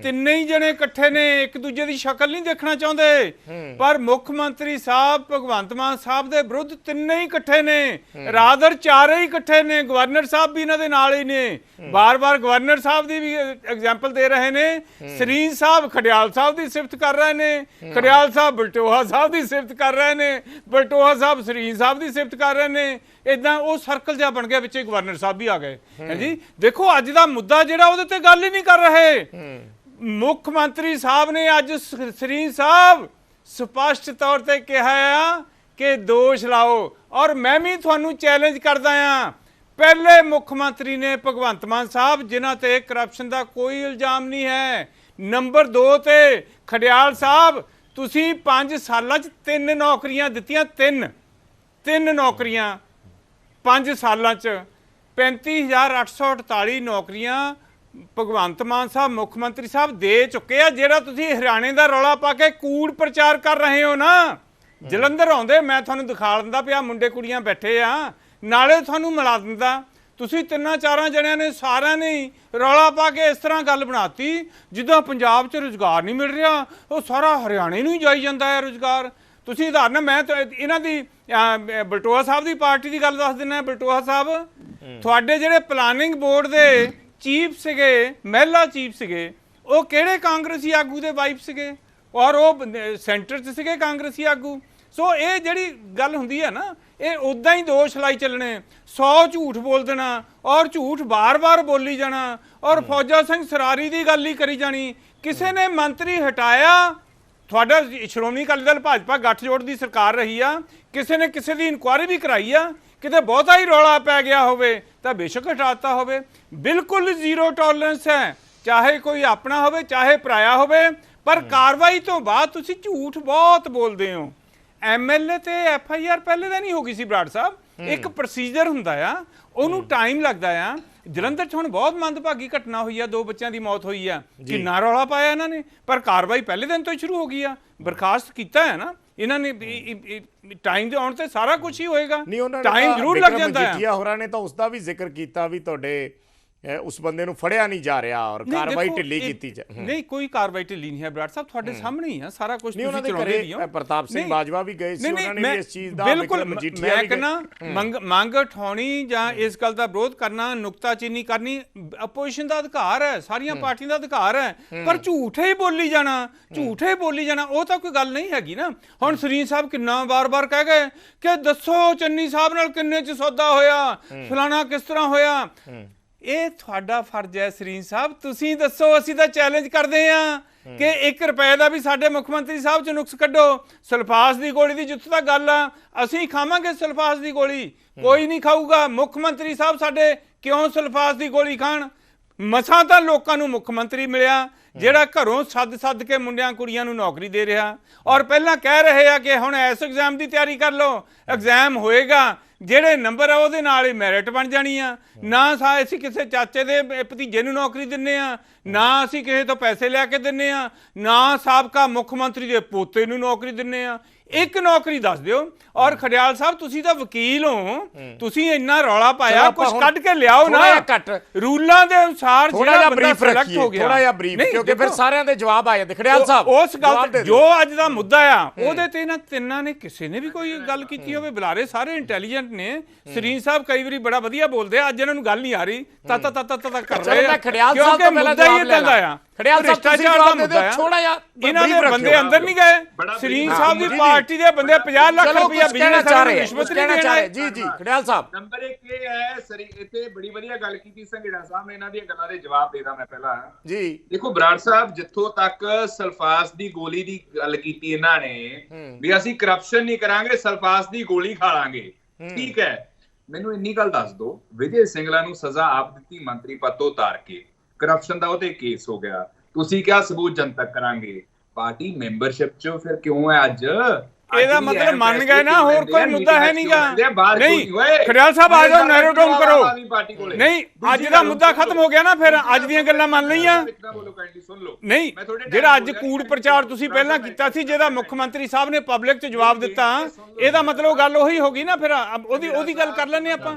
Speaker 2: ਤਿੰਨੇ ਹੀ ਜਣੇ ਇਕੱਠੇ ਨੇ ਇੱਕ ਦੂਜੇ ਦੀ ਸ਼ਕਲ ਨਹੀਂ ਦੇਖਣਾ ਚਾਹੁੰਦੇ ਪਰ ਮੁੱਖ ਮੰਤਰੀ ਸਾਹਿਬ ਭਗਵੰਤ ਮਾਨ ਸਾਹਿਬ ਦੇ ਵਿਰੁੱਧ ਤਿੰਨੇ ਹੀ ਇਕੱਠੇ ਨੇ ਰਾਦਰ ਚਾਰੇ ਹੀ ਇਕੱਠੇ ਨੇ ਗਵਰਨਰ ਸਾਹਿਬ ਵੀ ਇਹਨਾਂ ਦੇ ਨਾਲ ਹੀ ਨੇ ਬਾਰ-ਬਾਰ ਗਵਰਨਰ ਸਾਹਿਬ ਦੀ ਵੀ ਐਗਜ਼ਾਮਪਲ ਦੇ ਰਹੇ ਨੇ ਸਰੀਨ ਸਾਹਿਬ ਖੜਿਆਲ ਸਾਹਿਬ ਦੀ ਸਿਫਤ ਕਰ ਰਹੇ ਨੇ ਖੜਿਆਲ ਸਾਹਿਬ ਬਲਟੋਹਾ ਸਾਹਿਬ ਦੀ ਸਿਫਤ ਕਰ ਰਹੇ ਨੇ ਬਲਟੋਹਾ ਸਾਹਿਬ ਸਰੀਨ ਸਾਹਿਬ ਦੀ ਸਿਫਤ ਕਰ ਰਹੇ ਨੇ ਇਦਾਂ ਉਹ ਸਰਕਲ ਜਿਹਾ ਬਣ ਗਿਆ ਵਿੱਚ ਗਵਰਨਰ ਸਾਹਿਬ ਵੀ ਆ ਗਏ ਹੈ ਜੀ ਦੇਖੋ ਅੱਜ ਦਾ ਮੁੱਦਾ ਜਿਹੜਾ ਉਹਦੇ ਤੇ ਗੱਲ ਹੀ ਨਹੀਂ ਕਰ ਰਹੇ ਮੁੱਖ ਮੰਤਰੀ ਸਾਹਿਬ ਨੇ ਅੱਜ ਸਰੀਨ ਸਾਹਿਬ ਸਪਸ਼ਟ ਤੌਰ ਤੇ ਕਿਹਾ ਆ ਕਿ ਦੋਸ਼ ਲਾਓ ਔਰ ਮੈਂ ਵੀ ਤੁਹਾਨੂੰ ਚੈਲੰਜ ਕਰਦਾ ਆ ਪਹਿਲੇ ਮੁੱਖ ਮੰਤਰੀ ਨੇ ਭਗਵੰਤ ਮਾਨ ਸਾਹਿਬ ਜਿਨ੍ਹਾਂ ਤੇ ਕਰਪਸ਼ਨ ਦਾ ਕੋਈ ਇਲਜ਼ਾਮ ਨਹੀਂ ਹੈ ਨੰਬਰ 2 ਤੇ ਖੜਿਆਲ ਸਾਹਿਬ ਤੁਸੀਂ 5 ਸਾਲਾਂ 'ਚ 3 ਨੌਕਰੀਆਂ ਦਿੱਤੀਆਂ 3 ਨੌਕਰੀਆਂ 5 ਸਾਲਾਂ 'ਚ 35,848 ਨੌਕਰੀਆਂ ਭਗਵੰਤ ਮਾਨ ਸਾਹਿਬ ਮੁੱਖ ਮੰਤਰੀ ਸਾਹਿਬ ਦੇ ਚੁੱਕੇ ਆ ਜਿਹੜਾ ਤੁਸੀਂ ਹਰਿਆਣੇ ਦਾ ਰੌਲਾ ਪਾ ਕੇ ਕੂੜ ਪ੍ਰਚਾਰ ਕਰ ਰਹੇ ਹੋ ਨਾ ਜਲੰਧਰ ਆਉਂਦੇ ਮੈਂ ਤੁਹਾਨੂੰ ਦਿਖਾ ਦਿੰਦਾ ਪਿਆ ਮੁੰਡੇ ਕੁੜੀਆਂ ਬੈਠੇ ਆ ਨਾਲੇ ਤੁਹਾਨੂੰ ਮਿਲਾ ਦਿੰਦਾ ਤੁਸੀਂ 3-4 ਜਣਿਆਂ ਨੇ ਸਾਰਿਆਂ ਨੇ ਰੌਲਾ ਪਾ ਕੇ ਇਸ ਤਰ੍ਹਾਂ ਗੱਲ ਬਣਾਤੀ ਜਿੱਦਾਂ ਪੰਜਾਬ 'ਚ ਰੁਜ਼ਗਾਰ ਨਹੀਂ ਮਿਲ ਰਿਹਾ ਉਹ ਸਾਰਾ ਹਰਿਆਣੇ ਨੂੰ ਹੀ ਜਾਈ ਜਾਂਦਾ ਹੈ ਰੁਜ਼ਗਾਰ ਤੁਸੀਂ ਉਦਾਹਰਨ ਮੈਂ ਇਹਨਾਂ ਦੀ ਬਲਟੋਹਾ ਸਾਹਿਬ ਦੀ ਪਾਰਟੀ ਦੀ ਗੱਲ ਦੱਸ ਦਿੰਦਾ ਬਲਟੋਹਾ ਸਾਹਿਬ ਤੁਹਾਡੇ ਜਿਹੜੇ ਪਲਾਨਿੰਗ ਬੋਰਡ ਦੇ ਚੀਫ ਸੀਗੇ ਮਹਿਲਾ ਚੀਫ ਸੀਗੇ ਉਹ ਕਿਹੜੇ ਕਾਂਗਰਸੀ ਆਗੂ ਦੇ ਵਾਈਫ ਸੀਗੇ ਔਰ ਉਹ ਸੈਂਟਰ 'ਚ ਸੀਗੇ ਕਾਂਗਰਸੀ ਆਗੂ ਸੋ ਇਹ ਜਿਹੜੀ ਗੱਲ ਹੁੰਦੀ ਹੈ ਨਾ ਇਹ ਉਦਾਂ ਹੀ ਦੋਸ਼ ਲਾਈ ਚੱਲਣੇ 100 ਝੂਠ ਬੋਲ ਦੇਣਾ ਔਰ ਝੂਠ ਬਾਰ-ਬਾਰ ਬੋਲੀ ਜਾਣਾ ਔਰ ਫੌਜਾ ਸਿੰਘ ਸਰਾਰੀ ਦੀ ਗੱਲ ਹੀ ਕਰੀ ਜਾਣੀ ਕਿਸੇ ਨੇ ਮੰਤਰੀ ਹਟਾਇਆ ਤੁਹਾਡਾ ਸ਼੍ਰੋਮਣੀ ਅਕਾਲੀ ਦਲ ਭਾਜਪਾ ਗੱਠਜੋੜ ਦੀ ਸਰਕਾਰ ਰਹੀ ਆ ਕਿਸੇ ਨੇ ਕਿਸੇ ਦੀ ਇਨਕੁਆਇਰੀ ਵੀ ਕਰਾਈ ਆ ਕਿਤੇ ਬਹੁਤਾ ਹੀ ਰੌਲਾ ਪੈ ਗਿਆ ਹੋਵੇ ਤਾਂ ਬੇਸ਼ੱਕ ਹਟਾਤਾ ਹੋਵੇ ਬਿਲਕੁਲ ਜ਼ੀਰੋ ਟੋਲਰੈਂਸ ਹੈ ਚਾਹੇ ਕੋਈ ਆਪਣਾ ਹੋਵੇ ਚਾਹੇ ਪਰਾਇਆ ਹੋਵੇ ਪਰ ਕਾਰਵਾਈ ਤੋਂ ਬਾਅਦ ਤੁਸੀਂ ਝੂਠ ਬਹੁਤ ਬੋਲਦੇ ਹੋ MLA ਤੇ FIR ਪਹਿਲੇ ਤਾਂ ਨਹੀਂ ਹੋ ਗਈ ਸੀ ਬਰਾੜ ਸਾਹਿਬ ਇੱਕ ਪ੍ਰੋਸੀਜਰ ਹੁੰਦਾ ਆ ਉਹਨੂੰ ਟਾਈਮ ਲੱਗਦਾ ਆ ਜਲੰਧਰ 'ਚ ਹੁਣ ਬਹੁਤ ਮੰਦਭਾਗੀ ਘਟਨਾ ਹੋਈ ਆ 2 ਬੱਚਿਆਂ ਦੀ ਮੌਤ ਹੋਈ ਆ ਕਿੰਨਾ ਰੌਲਾ ਪਾਇਆ ਇਹਨਾਂ ਨੇ ਪਰ ਕਾਰਵਾਈ ਪਹਿਲੇ ਦਿਨ ਤੋਂ ਹੀ ਸ਼ੁਰੂ ਹੋ ਗਈ ਆ ਬਰਖਾਸਤ ਕੀਤਾ ਹੈ ਨਾ ਇਹਨਾਂ ਨੇ ਟਾਈਮ ਦੇ ਆਉਣ ਤੇ ਸਾਰਾ ਕੁਝ ਹੀ ਹੋਏਗਾ ਟਾਈਮ ਜ਼ਰੂਰ ਲੱਗ ਜਾਂਦਾ ਹੈ
Speaker 1: ਜੀਆ ਹੋਰਾਂ ਨੇ ਤਾਂ ਉਸ ਦਾ ਵੀ ਜ਼ਿਕਰ ਕੀਤਾ ਵੀ ਤੁਹਾਡੇ ਉਸ ਬੰਦੇ ਨੂੰ ਫੜਿਆ ਨਹੀਂ ਜਾ ਰਿਹਾ ਔਰ ਕਾਰਵਾਈ ਢਿੱਲੀ ਕੀਤੀ
Speaker 2: ਨਹੀਂ ਕੋਈ ਕਾਰਵਾਈ ਢਿੱਲੀ ਨਹੀਂ ਹੈ ਬਰਾੜ ਸਾਹਿਬ ਤੁਹਾਡੇ ਸਾਹਮਣੇ ਹੀ ਆ ਸਾਰਾ ਕੁਝ ਤੁਸੀਂ ਚਲਾਉਂਦੇ ਵੀ ਹੋ
Speaker 1: ਪ੍ਰਤਾਪ ਸਿੰਘ ਬਾਜਵਾ ਵੀ ਗਏ ਸੀ ਉਹਨਾਂ ਨੇ ਵੀ ਇਸ ਚੀਜ਼ ਦਾ
Speaker 2: ਬਿਲਕੁਲ ਮੈਂ ਕਹਿੰਦਾ ਮੰਗ ਉਠਾਉਣੀ ਜਾਂ ਇਸ ਗੱਲ ਦਾ ਵਿਰੋਧ ਕਰਨਾ ਨੁਕਤਾਚੀਨੀ ਕਰਨੀ ਆਪੋਜੀਸ਼ਨ ਦਾ ਅਧਿਕਾਰ ਹੈ ਸਾਰੀਆਂ ਪਾਰਟੀਆਂ ਦਾ ਅਧਿਕਾਰ ਹੈ ਪਰ ਝੂਠੇ ਬੋਲੀ ਜਾਣਾ ਉਹ ਤਾਂ ਕੋਈ ਗੱਲ ਨਹੀਂ ਹੈਗੀ ਨਾ ਹੁਣ ਸਰੀਨ ਸਾਹਿਬ ਕਿੰਨਾ ਵਾਰ-ਵਾਰ ਕਹਿ ਗਏ ਕਿ ਦੱਸੋ ਚੰਨੀ ਸਾਹਿਬ ਨਾਲ ਕਿੰਨੇ 'ਚ ਸੌਦਾ ਹੋਇਆ ਫਲਾਣਾ ਕਿਸ ਤਰ੍ਹਾਂ ਹੋਇਆ ਇਹ ਤੁਹਾਡਾ ਫਰਜ਼ ਹੈ ਸਰੀਨ ਸਾਹਿਬ ਤੁਸੀਂ ਦੱਸੋ ਅਸੀਂ ਤਾਂ ਚੈਲੰਜ ਕਰਦੇ ਆ ਕਿ 1 ਰੁਪਏ ਦਾ ਵੀ ਸਾਡੇ ਮੁੱਖ ਮੰਤਰੀ ਸਾਹਿਬ 'ਚ ਨੁਕਸ ਕੱਢੋ ਸਲਫਾਸ ਦੀ ਗੋਲੀ ਦੀ ਜਿੱਥੋਂ ਤੱਕ ਗੱਲ ਆ ਅਸੀਂ ਖਾਵਾਂਗੇ ਸਲਫਾਸ ਦੀ ਗੋਲੀ ਕੋਈ ਨਹੀਂ ਖਾਊਗਾ ਮੁੱਖ ਮੰਤਰੀ ਸਾਹਿਬ ਸਾਡੇ ਕਿਉਂ ਸਲਫਾਸ ਦੀ ਗੋਲੀ ਖਾਣ ਮਸਾਂ ਤਾਂ ਲੋਕਾਂ ਨੂੰ ਮੁੱਖ ਮੰਤਰੀ ਮਿਲਿਆ ਜਿਹੜਾ ਘਰੋਂ ਸੱਦ ਕੇ ਮੁੰਡਿਆਂ ਕੁੜੀਆਂ ਨੂੰ ਨੌਕਰੀ ਦੇ ਰਿਹਾ ਔਰ ਪਹਿਲਾਂ ਕਹਿ ਰਹੇ ਆ ਕਿ ਹੁਣ ਇਸ ਐਗਜ਼ਾਮ ਦੀ ਤਿਆਰੀ ਕਰ ਲਓ ਐਗਜ਼ਾਮ ਹੋਏਗਾ ਜਿਹੜੇ ਨੰਬਰ ਆ ਉਹਦੇ ਨਾਲ ਹੀ ਮੈਰਿਟ ਬਣ ਜਾਣੀ ਆ ਨਾ ਅਸੀਂ ਕਿਸੇ ਚਾਚੇ ਦੇ ਭਤੀਜੇ ਨੂੰ ਨੌਕਰੀ ਦਿੰਨੇ ਆ ਨਾ ਅਸੀਂ ਕਿਸੇ ਤੋਂ ਪੈਸੇ ਲੈ ਕੇ ਦਿੰਨੇ ਆ ਨਾ ਸਾਬਕਾ ਮੁੱਖ ਮੰਤਰੀ ਦੇ ਪੋਤੇ ਨੂੰ ਨੌਕਰੀ ਦਿੰਨੇ ਆ ਇੱਕ ਨੌਕਰੀ ਦੱਸ ਦਿਓ। ਔਰ ਖਡਿਆਲ ਸਾਹਿਬ ਤੁਸੀਂ ਤਾਂ ਵਕੀਲ ਹੋ, ਤੁਸੀਂ ਇੰਨਾ ਰੌਲਾ ਪਾਇਆ, ਕੁਝ ਕੱਢ ਕੇ ਲਿਆਓ ਨਾ ਰੂਲਾਂ ਦੇ ਅਨੁਸਾਰ।
Speaker 1: ਜਿਹੜਾ ਬਰੀਫ ਸਿਲੈਕਟ ਹੋ ਗਿਆ, ਥੋੜਾ ਜਿਹਾ ਬਰੀਫ, ਕਿਉਂਕਿ ਫਿਰ ਸਾਰਿਆਂ ਦੇ ਜਵਾਬ ਆ ਜਾਂਦੇ। ਖਡਿਆਲ ਸਾਹਿਬ
Speaker 2: ਉਸ ਗੱਲ ਜੋ ਅੱਜ ਦਾ ਮੁੱਦਾ ਆ ਉਹਦੇ ਤੇ ਇਹਨਾਂ ਤਿੰਨਾਂ ਨੇ ਕਿਸੇ ਨੇ ਵੀ ਕੋਈ ਗੱਲ ਕੀਤੀ ਹੋਵੇ? ਬੁਲਾਰੇ ਸਾਰੇ ਇੰਟੈਲੀਜੈਂਟ ਨੇ। ਸਰੀਨ ਸਾਹਿਬ ਕਈ ਵਾਰੀ ਬੜਾ ਵਧੀਆ ਬੋਲਦੇ ਆ, ਅੱਜ ਇਹਨਾਂ ਨੂੰ ਗੱਲ ਨਹੀਂ ਆ ਰਹੀ, ਤਾ ਕਰ ਰਹੇ ਆ।
Speaker 1: ਖਡਿਆਲ ਸਾਹਿਬ ਤੋਂ ਪਹਿਲਾਂ ਜਵਾਬ ਲੈਣਾ ਆ। ਖਡਿਆਲ ਸਾਹਿਬ
Speaker 2: ਭ੍ਰਿਸ਼ਟਾਚਾਰ ਦਾ ਮੁੱਦਾ ਥੋੜਾ ਜਿਹਾ, ਇਹਨਾਂ ਦੇ ਬੰਦੇ ਅੰਦਰ ਨਹੀਂ ਗਏ। ਸਰੀਨ ਸਾਹਿਬ ਦੀ ਪਾਰਟੀ ਦੇ ਬੰਦੇ 50 ਲੱਖ ਰੁਪਇਆ ਬਿਜ਼ਨਸ ਵਾਲੇ ਰਿਸ਼ਵਤ ਨਹੀਂ ਦੇ ਰਹੇ।
Speaker 1: ਜੀ ਜੀ ਖਡਿਆਲ ਸਾਹਿਬ,
Speaker 3: ਨੰਬਰ 1 ਇਹ ਹੈ ਸਰੀ, ਇੱਥੇ ਬੜੀ ਵਧੀਆ ਗੱਲ ਕੀਤੀ ਸੰਘੇੜਾ ਸਾਹਿਬ ਨੇ, ਇਹਨਾਂ ਦੀਆਂ ਗੱਲਾਂ ਦੇ ਜਵਾਬ ਦੇਦਾ ਮੈਂ ਪਹਿਲਾਂ
Speaker 1: ਜੀ।
Speaker 3: ਦੇਖੋ ਬਰਾੜ ਸਾਹਿਬ, ਜਿੱਥੋਂ ਤੱਕ ਸਲਫਾਸ ਦੀ ਗੋਲੀ ਦੀ ਗੱਲ ਕੀਤੀ ਇਹਨਾਂ ਨੇ ਵੀ ਅਸੀਂ ਕਰਪਸ਼ਨ ਨਹੀਂ ਕਰਾਂਗੇ, ਸਲਫਾਸ ਦੀ ਗੋਲੀ ਖਾ ਲਾਂਗੇ, ਠੀਕ ਹੈ। ਮੈਨੂੰ ਇੰਨੀ ਗੱਲ ਦੱਸ ਦਿਓ, ਵਿਜੇ ਸਿੰਗਲਾ ਨੂੰ ਸਜ਼ਾ ਆਪ ਦਿੱਤੀ ਮੰਤਰੀ ਪਦ ਤੋਂ ਉਤਾਰ ਕੇ, ਕਰਪਸ਼ਨ ਦਾ ਉਹਤੇ ਕੇਸ ਹੋ ਗਿਆ, ਤੁਸੀਂ ਕਿਹਾ ਸਬੂਤ ਜਨਤਕ ਕਰਾਂਗੇ, ਪਾਰਟੀ ਮੈਂਬਰਸ਼ਿਪ ਚੋਂ ਫਿਰ ਕਿਉਂ ਹੈ ਅੱਜ?
Speaker 2: ਇਹਦਾ ਮਤਲਬ ਮੰਨ ਗਏ ਨਾ, ਹੋਰ ਕੋਈ ਮੁੱਦਾ ਹੈ ਨਹੀਂਗਾ। ਨਹੀਂ ਖਡਿਆਲ ਸਾਹਿਬ ਆ ਜਾਓ, ਨੈਰੋ ਡਾਊਨ ਕਰੋ। ਨਹੀਂ ਅੱਜ ਦਾ ਮੁੱਦਾ ਖਤਮ ਹੋ ਗਿਆ ਨਾ, ਫਿਰ ਅੱਜ ਦੀਆਂ ਗੱਲਾਂ ਮੰਨ ਲਈਆਂ। ਨਹੀਂ ਜਿਹੜਾ ਅੱਜ ਕੂੜ ਪ੍ਰਚਾਰ ਤੁਸੀਂ ਪਹਿਲਾਂ ਕੀਤਾ ਸੀ, ਜਿਹਦਾ ਮੁੱਖ ਮੰਤਰੀ ਸਾਹਿਬ ਨੇ ਪਬਲਿਕ 'ਚ ਜਵਾਬ ਦਿੱਤਾ, ਇਹਦਾ ਮਤਲਬ ਗੱਲ ਉਹੀ ਹੋ ਗਈ ਨਾ। ਫਿਰ ਉਹਦੀ ਗੱਲ ਕਰ ਲੈਂਦੇ ਆਪਾਂ।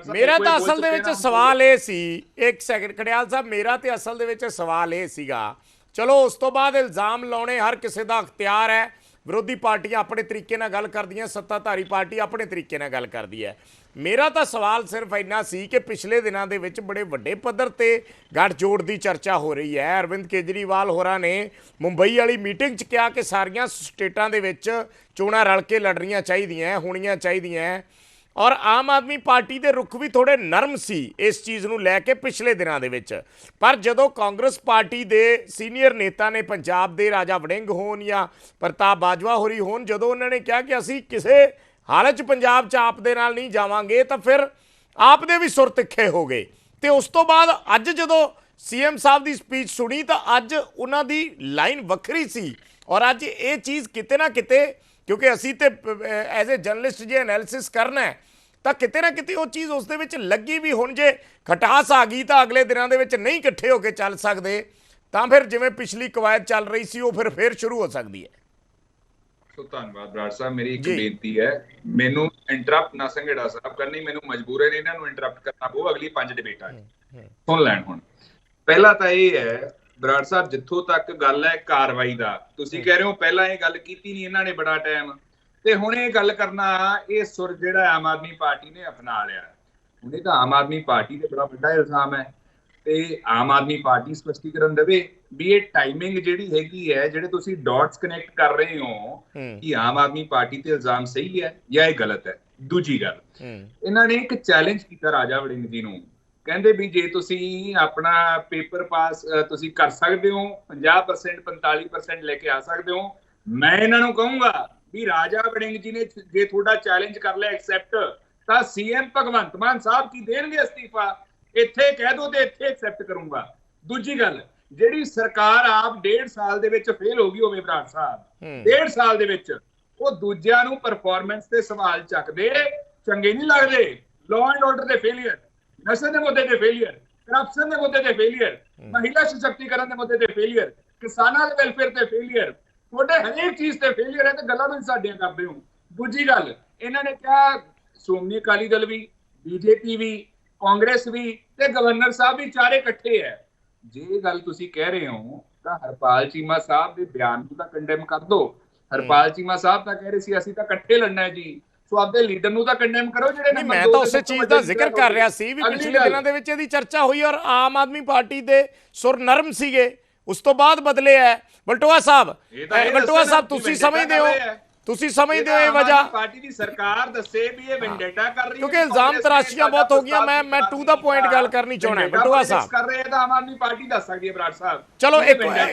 Speaker 1: ਮੇਰਾ ਤਾਂ ਅਸਲ ਦੇ ਵਿੱਚ ਸਵਾਲ ਇਹ ਸੀ, ਇੱਕ ਸੈਕਿੰਡ ਖਡਿਆਲ ਸਾਹਿਬ, ਮੇਰਾ ਤੇ ਅਸਲ ਦੇ ਵਿੱਚ ਸਵਾਲ ਇਹ ਸੀਗਾ, ਚਲੋ ਉਸ ਤੋਂ ਬਾਅਦ ਇਲਜ਼ਾਮ ਲਾਉਣੇ ਹਰ ਕਿਸੇ ਦਾ ਅਖਤਿਆਰ ਹੈ। ਵਿਰੋਧੀ ਪਾਰਟੀਆਂ ਆਪਣੇ ਤਰੀਕੇ ਨਾਲ ਗੱਲ ਕਰਦੀਆਂ, ਸੱਤਾਧਾਰੀ ਪਾਰਟੀ ਆਪਣੇ ਤਰੀਕੇ ਨਾਲ ਗੱਲ ਕਰਦੀ ਹੈ। ਮੇਰਾ ਤਾਂ ਸਵਾਲ ਸਿਰਫ ਇੰਨਾ ਸੀ ਕਿ ਪਿਛਲੇ ਦਿਨਾਂ ਦੇ ਵਿੱਚ ਬੜੇ ਵੱਡੇ ਪੱਧਰ ਤੇ ਗੱਠਜੋੜ ਦੀ ਚਰਚਾ ਹੋ ਰਹੀ ਹੈ। ਅਰਵਿੰਦ ਕੇਜਰੀਵਾਲ ਹੋਰਾਂ ਨੇ ਮੁੰਬਈ ਵਾਲੀ ਮੀਟਿੰਗ 'ਚ ਕਿਹਾ ਕਿ ਸਾਰੀਆਂ ਸਟੇਟਾਂ ਦੇ ਵਿੱਚ ਚੋਣਾਂ ਰਲ ਕੇ ਲੜਨੀਆਂ ਚਾਹੀਦੀਆਂ, ਹੋਣੀਆਂ ਚਾਹੀਦੀਆਂ। ਔਰ ਆਮ ਆਦਮੀ ਪਾਰਟੀ ਦੇ ਰੁਖ ਵੀ ਥੋੜੇ ਨਰਮ ਸੀ ਇਸ ਚੀਜ਼ ਨੂੰ ਲੈ ਕੇ ਪਿਛਲੇ ਦਿਨਾਂ ਦੇ ਵਿੱਚ। ਪਰ ਜਦੋਂ ਕਾਂਗਰਸ ਪਾਰਟੀ ਦੇ ਸੀਨੀਅਰ ਨੇਤਾ ਨੇ, ਪੰਜਾਬ ਦੇ ਰਾਜਾ ਵੜਿੰਗ ਹੋਣ ਜਾਂ ਪ੍ਰਤਾਪ ਬਾਜਵਾ ਹੋਰੀ ਹੋਣ, ਜਦੋਂ ਉਹਨਾਂ ਨੇ ਕਿਹਾ ਕਿ ਅਸੀਂ ਕਿਸੇ ਹਾਲਤ 'ਚ ਪੰਜਾਬ 'ਚ ਆਪ ਦੇ ਨਾਲ ਨਹੀਂ ਜਾਵਾਂਗੇ, ਤਾਂ ਫਿਰ ਆਪ ਦੇ ਵੀ ਸੁਰ ਤਿੱਖੇ ਹੋ ਗਏ। ਤੇ ਉਸ ਤੋਂ ਬਾਅਦ ਅੱਜ ਜਦੋਂ ਸੀਐਮ ਸਾਹਿਬ ਦੀ ਸਪੀਚ ਸੁਣੀ ਤਾਂ ਅੱਜ ਉਹਨਾਂ ਦੀ ਲਾਈਨ ਵੱਖਰੀ ਸੀ। ਔਰ ਅੱਜ ਇਹ ਚੀਜ਼ ਕਿਤੇ ਨਾ ਕਿਤੇ, ਕਿਉਂਕਿ ਅਸੀਂ ਤੇ ਐਜ਼ ਏ ਜਰਨਲਿਸਟ ਜੇ ਐਨਾਲਿਸਿਸ ਕਰਨਾ ਹੈ, ਤਾਂ ਕਿਤੇ ਨਾ ਕਿਤੇ ਉਹ ਚੀਜ਼ ਉਸ ਦੇ ਵਿੱਚ ਲੱਗੀ ਵੀ। ਹੁਣ ਜੇ ਖਟਾਸ ਆ ਗਈ ਤਾਂ ਅਗਲੇ ਦਿਨਾਂ ਦੇ ਵਿੱਚ ਨਹੀਂ ਇਕੱਠੇ ਹੋ ਕੇ ਚੱਲ ਸਕਦੇ, ਤਾਂ ਫਿਰ ਜਿਵੇਂ ਪਿਛਲੀ ਕਵਾਇਦ ਚੱਲ ਰਹੀ ਸੀ ਉਹ ਫਿਰ ਸ਼ੁਰੂ ਹੋ ਸਕਦੀ ਹੈ।
Speaker 3: ਸੋ ਧੰਨਵਾਦ ਬਰਾੜ ਸਾਹਿਬ। ਮੇਰੀ ਇੱਕ ਬੇਨਤੀ ਹੈ, ਮੈਨੂੰ ਇੰਟਰਪਟ ਨਾ ਸੰਘੇੜਾ ਸਾਹਿਬ ਕਰਨੀ, ਮੈਨੂੰ ਮਜਬੂਰਨ ਇਹਨਾਂ ਨੂੰ ਇੰਟਰਪਟ ਕਰਨਾ ਪਊ ਅਗਲੀ 5 ਡਿਬੇਟਾਂ 'ਚ। ਸੁਣ ਲੈਣ ਹੁਣ। ਪਹਿਲਾ ਤਾਂ ਇਹ ਹੈ ਬਰਾੜ ਸਾਹਿਬ, ਜਿੱਥੋਂ ਤੱਕ ਗੱਲ ਹੈ ਕਾਰਵਾਈ ਦਾ, ਤੁਸੀਂ ਕਹਿ ਰਹੇ ਹੋ ਪਹਿਲਾਂ ਇਹ ਗੱਲ ਕੀਤੀ ਨਹੀਂ ਇਹਨਾਂ ਨੇ ਬੜਾ ਟਾਈਮ, ਤੇ ਹੁਣ ਇਹ ਗੱਲ ਕਰਨਾ, ਇਹ ਸੁਰ ਜਿਹੜਾ ਆਮ ਆਦਮੀ ਪਾਰਟੀ ਨੇ ਅਪਣਾ ਲਿਆ। ਹੁਣ ਇਹ ਤਾਂ ਆਮ ਆਦਮੀ ਪਾਰਟੀ ਤੇ ਬੜਾ ਵੱਡਾ ਇਲਜ਼ਾਮ ਹੈ, ਤੇ ਆਮ ਆਦਮੀ ਪਾਰਟੀ ਸਪਸ਼ਟੀਕਰਨ ਦੇਵੇ ਵੀ ਇਹ ਟਾਈਮਿੰਗ ਜਿਹੜੀ ਹੈਗੀ ਹੈ, ਜਿਹੜੇ ਤੁਸੀਂ ਡਾਟਸ ਕਨੈਕਟ ਕਰ ਰਹੇ ਹੋ, ਕਿ ਆਮ ਆਦਮੀ ਪਾਰਟੀ ਤੇ ਇਲਜ਼ਾਮ ਸਹੀ ਹੈ ਜਾਂ ਇਹ ਗਲਤ ਹੈ। ਦੂਜੀ ਗੱਲ, ਇਹਨਾਂ ਨੇ ਇੱਕ ਚੈਲੰਜ ਕੀਤਾ ਰਾਜਾ ਵੜਿੰਗ ਜੀ ਨੂੰ, ਕਹਿੰਦੇ ਵੀ ਜੇ ਤੁਸੀਂ ਆਪਣਾ ਪੇਪਰ ਪਾਸ ਤੁਸੀਂ ਕਰ ਸਕਦੇ ਹੋ, 50% 45% ਲੈ ਕੇ ਆ ਸਕਦੇ ਹੋ, ਮੈਂ ਇਹਨਾਂ ਨੂੰ ਕਹੂੰਗਾ ਵੀ ਰਾਜਾ ਵੜਿੰਗ ਜੀ ਨੇ ਜੇ ਤੁਹਾਡਾ ਚੈਲੰਜ ਕਰ ਲਿਆ ਐਕਸੈਪਟ, ਤਾਂ ਸੀਐਮ ਭਗਵੰਤ ਮਾਨ ਸਾਹਿਬ ਕੀ ਦੇਣਗੇ ਅਸਤੀਫਾ? ਇੱਥੇ ਕਹਿ ਦੋ ਤੇ ਇੱਥੇ ਐਕਸੈਪਟ ਕਰੂੰਗਾ। ਦੂਜੀ ਗੱਲ, ਜਿਹੜੀ ਸਰਕਾਰ ਆਪ 1.5 ਸਾਲ ਦੇ ਵਿੱਚ ਫੇਲ ਹੋ ਗਈ ਹੋਵੇ ਬਰਾੜ ਸਾਹਿਬ, 1.5 ਸਾਲ ਦੇ ਵਿੱਚ, ਉਹ ਦੂਜਿਆਂ ਨੂੰ ਪਰਫਾਰਮੈਂਸ ਤੇ ਸਵਾਲ ਚੱਕਦੇ ਚੰਗੇ ਨਹੀਂ ਲੱਗਦੇ। ਲਾਅ ਐਂਡ ਆਰਡਰ ਦੇ ਫੇਲੀਅਰ, ਨਸ਼ੇ ਦੇ ਮੁੱਦੇ ਤੇ ਫੇਲੀਅਰ, ਕਰਪਸ਼ਨ ਦੇ ਮੁੱਦੇ ਤੇ ਫੇਲੀਅਰ, ਮਹਿਲਾ ਸਸ਼ਕਤੀਕਰਨ ਦੇ ਮੁੱਦੇ ਤੇ ਫੇਲੀਅਰ, ਕਿਸਾਨਾਂ ਦੇ ਵੈਲਫੇਅਰ ਤੇ ਫੇਲੀਅਰ, ਤੁਹਾਡੇ ਹਰੇਕ ਚੀਜ਼ ਤੇ ਫੇਲੀਅਰ ਹੈ, ਤੇ ਗੱਲਾਂ ਵੀ ਸਾਡੀਆਂ ਕਰਦੇ ਹੋ। ਦੂਜੀ ਗੱਲ, ਇਹਨਾਂ ਨੇ ਕਿਹਾ ਸ਼੍ਰੋਮਣੀ ਅਕਾਲੀ ਦਲ ਵੀ, ਬੀਜੇਪੀ ਵੀ, ਕਾਂਗਰਸ ਵੀ ਤੇ ਗਵਰਨਰ ਸਾਹਿਬ ਵੀ ਚਾਰੇ ਇਕੱਠੇ ਹੈ। ਜੇ ਇਹ ਗੱਲ ਤੁਸੀਂ ਕਹਿ ਰਹੇ ਹੋ ਤਾਂ ਹਰਪਾਲ ਚੀਮਾ ਸਾਹਿਬ ਦੇ ਬਿਆਨ ਨੂੰ ਤਾਂ ਕੰਡੈਮ ਕਰ ਦੋ। ਹਰਪਾਲ ਚੀਮਾ ਸਾਹਿਬ ਤਾਂ ਕਹਿ ਰਹੇ ਸੀ ਅਸੀਂ ਤਾਂ ਇਕੱਠੇ ਲੜਨਾ ਹੈ ਜੀ, ਸੋ ਆਪਦੇ ਲੀਡਰ ਨੂੰ ਤਾਂ ਕੰਡੈਮ ਕਰੋ ਜਿਹੜੇ।
Speaker 1: ਮੈਂ ਤਾਂ ਉਸੇ ਚੀਜ਼ ਦਾ ਜ਼ਿਕਰ ਕਰ ਰਿਹਾ ਸੀ ਵੀ ਪਿਛਲੇ ਦਿਨਾਂ ਦੇ ਵਿੱਚ ਇਹਦੀ ਚਰਚਾ ਹੋਈ ਔਰ ਆਮ ਆਦਮੀ ਪਾਰਟੀ ਦੇ ਸੁਰ ਨਰਮ ਸੀਗੇ, ਉਸ ਤੋਂ ਬਾਅਦ ਬਦਲੇ ਹੈ। ਬਲਟੋਆ ਸਾਹਿਬ ਤੁਸੀਂ ਸਮਝਦੇ ਹੋ ਇਹ ਵਜ੍ਹਾ?
Speaker 3: ਪਾਰਟੀ ਦੀ ਸਰਕਾਰ ਦੱਸੇ ਵੀ ਇਹ ਵੈਂਡੇਟਾ ਕਰ ਰਹੀ ਹੈ,
Speaker 1: ਕਿਉਂਕਿ ਇਲਜ਼ਾਮ ਤਰਾਸ਼ੀਆਂ ਬਹੁਤ ਹੋ ਗਈਆਂ। ਮੈਂ ਟੂ ਦਾ ਪੁਆਇੰਟ ਗੱਲ ਕਰਨੀ ਚਾਹਣਾ ਹੈ। ਬਲਟੋਆ ਸਾਹਿਬ
Speaker 3: ਕਰ ਰਹੇ ਤਾਂ ਆਮ ਆਦਮੀ ਪਾਰਟੀ ਦੱਸ ਸਕਦੀ ਹੈ ਬਰਾੜ ਸਾਹਿਬ।
Speaker 2: ਚਲੋ ਇੱਕ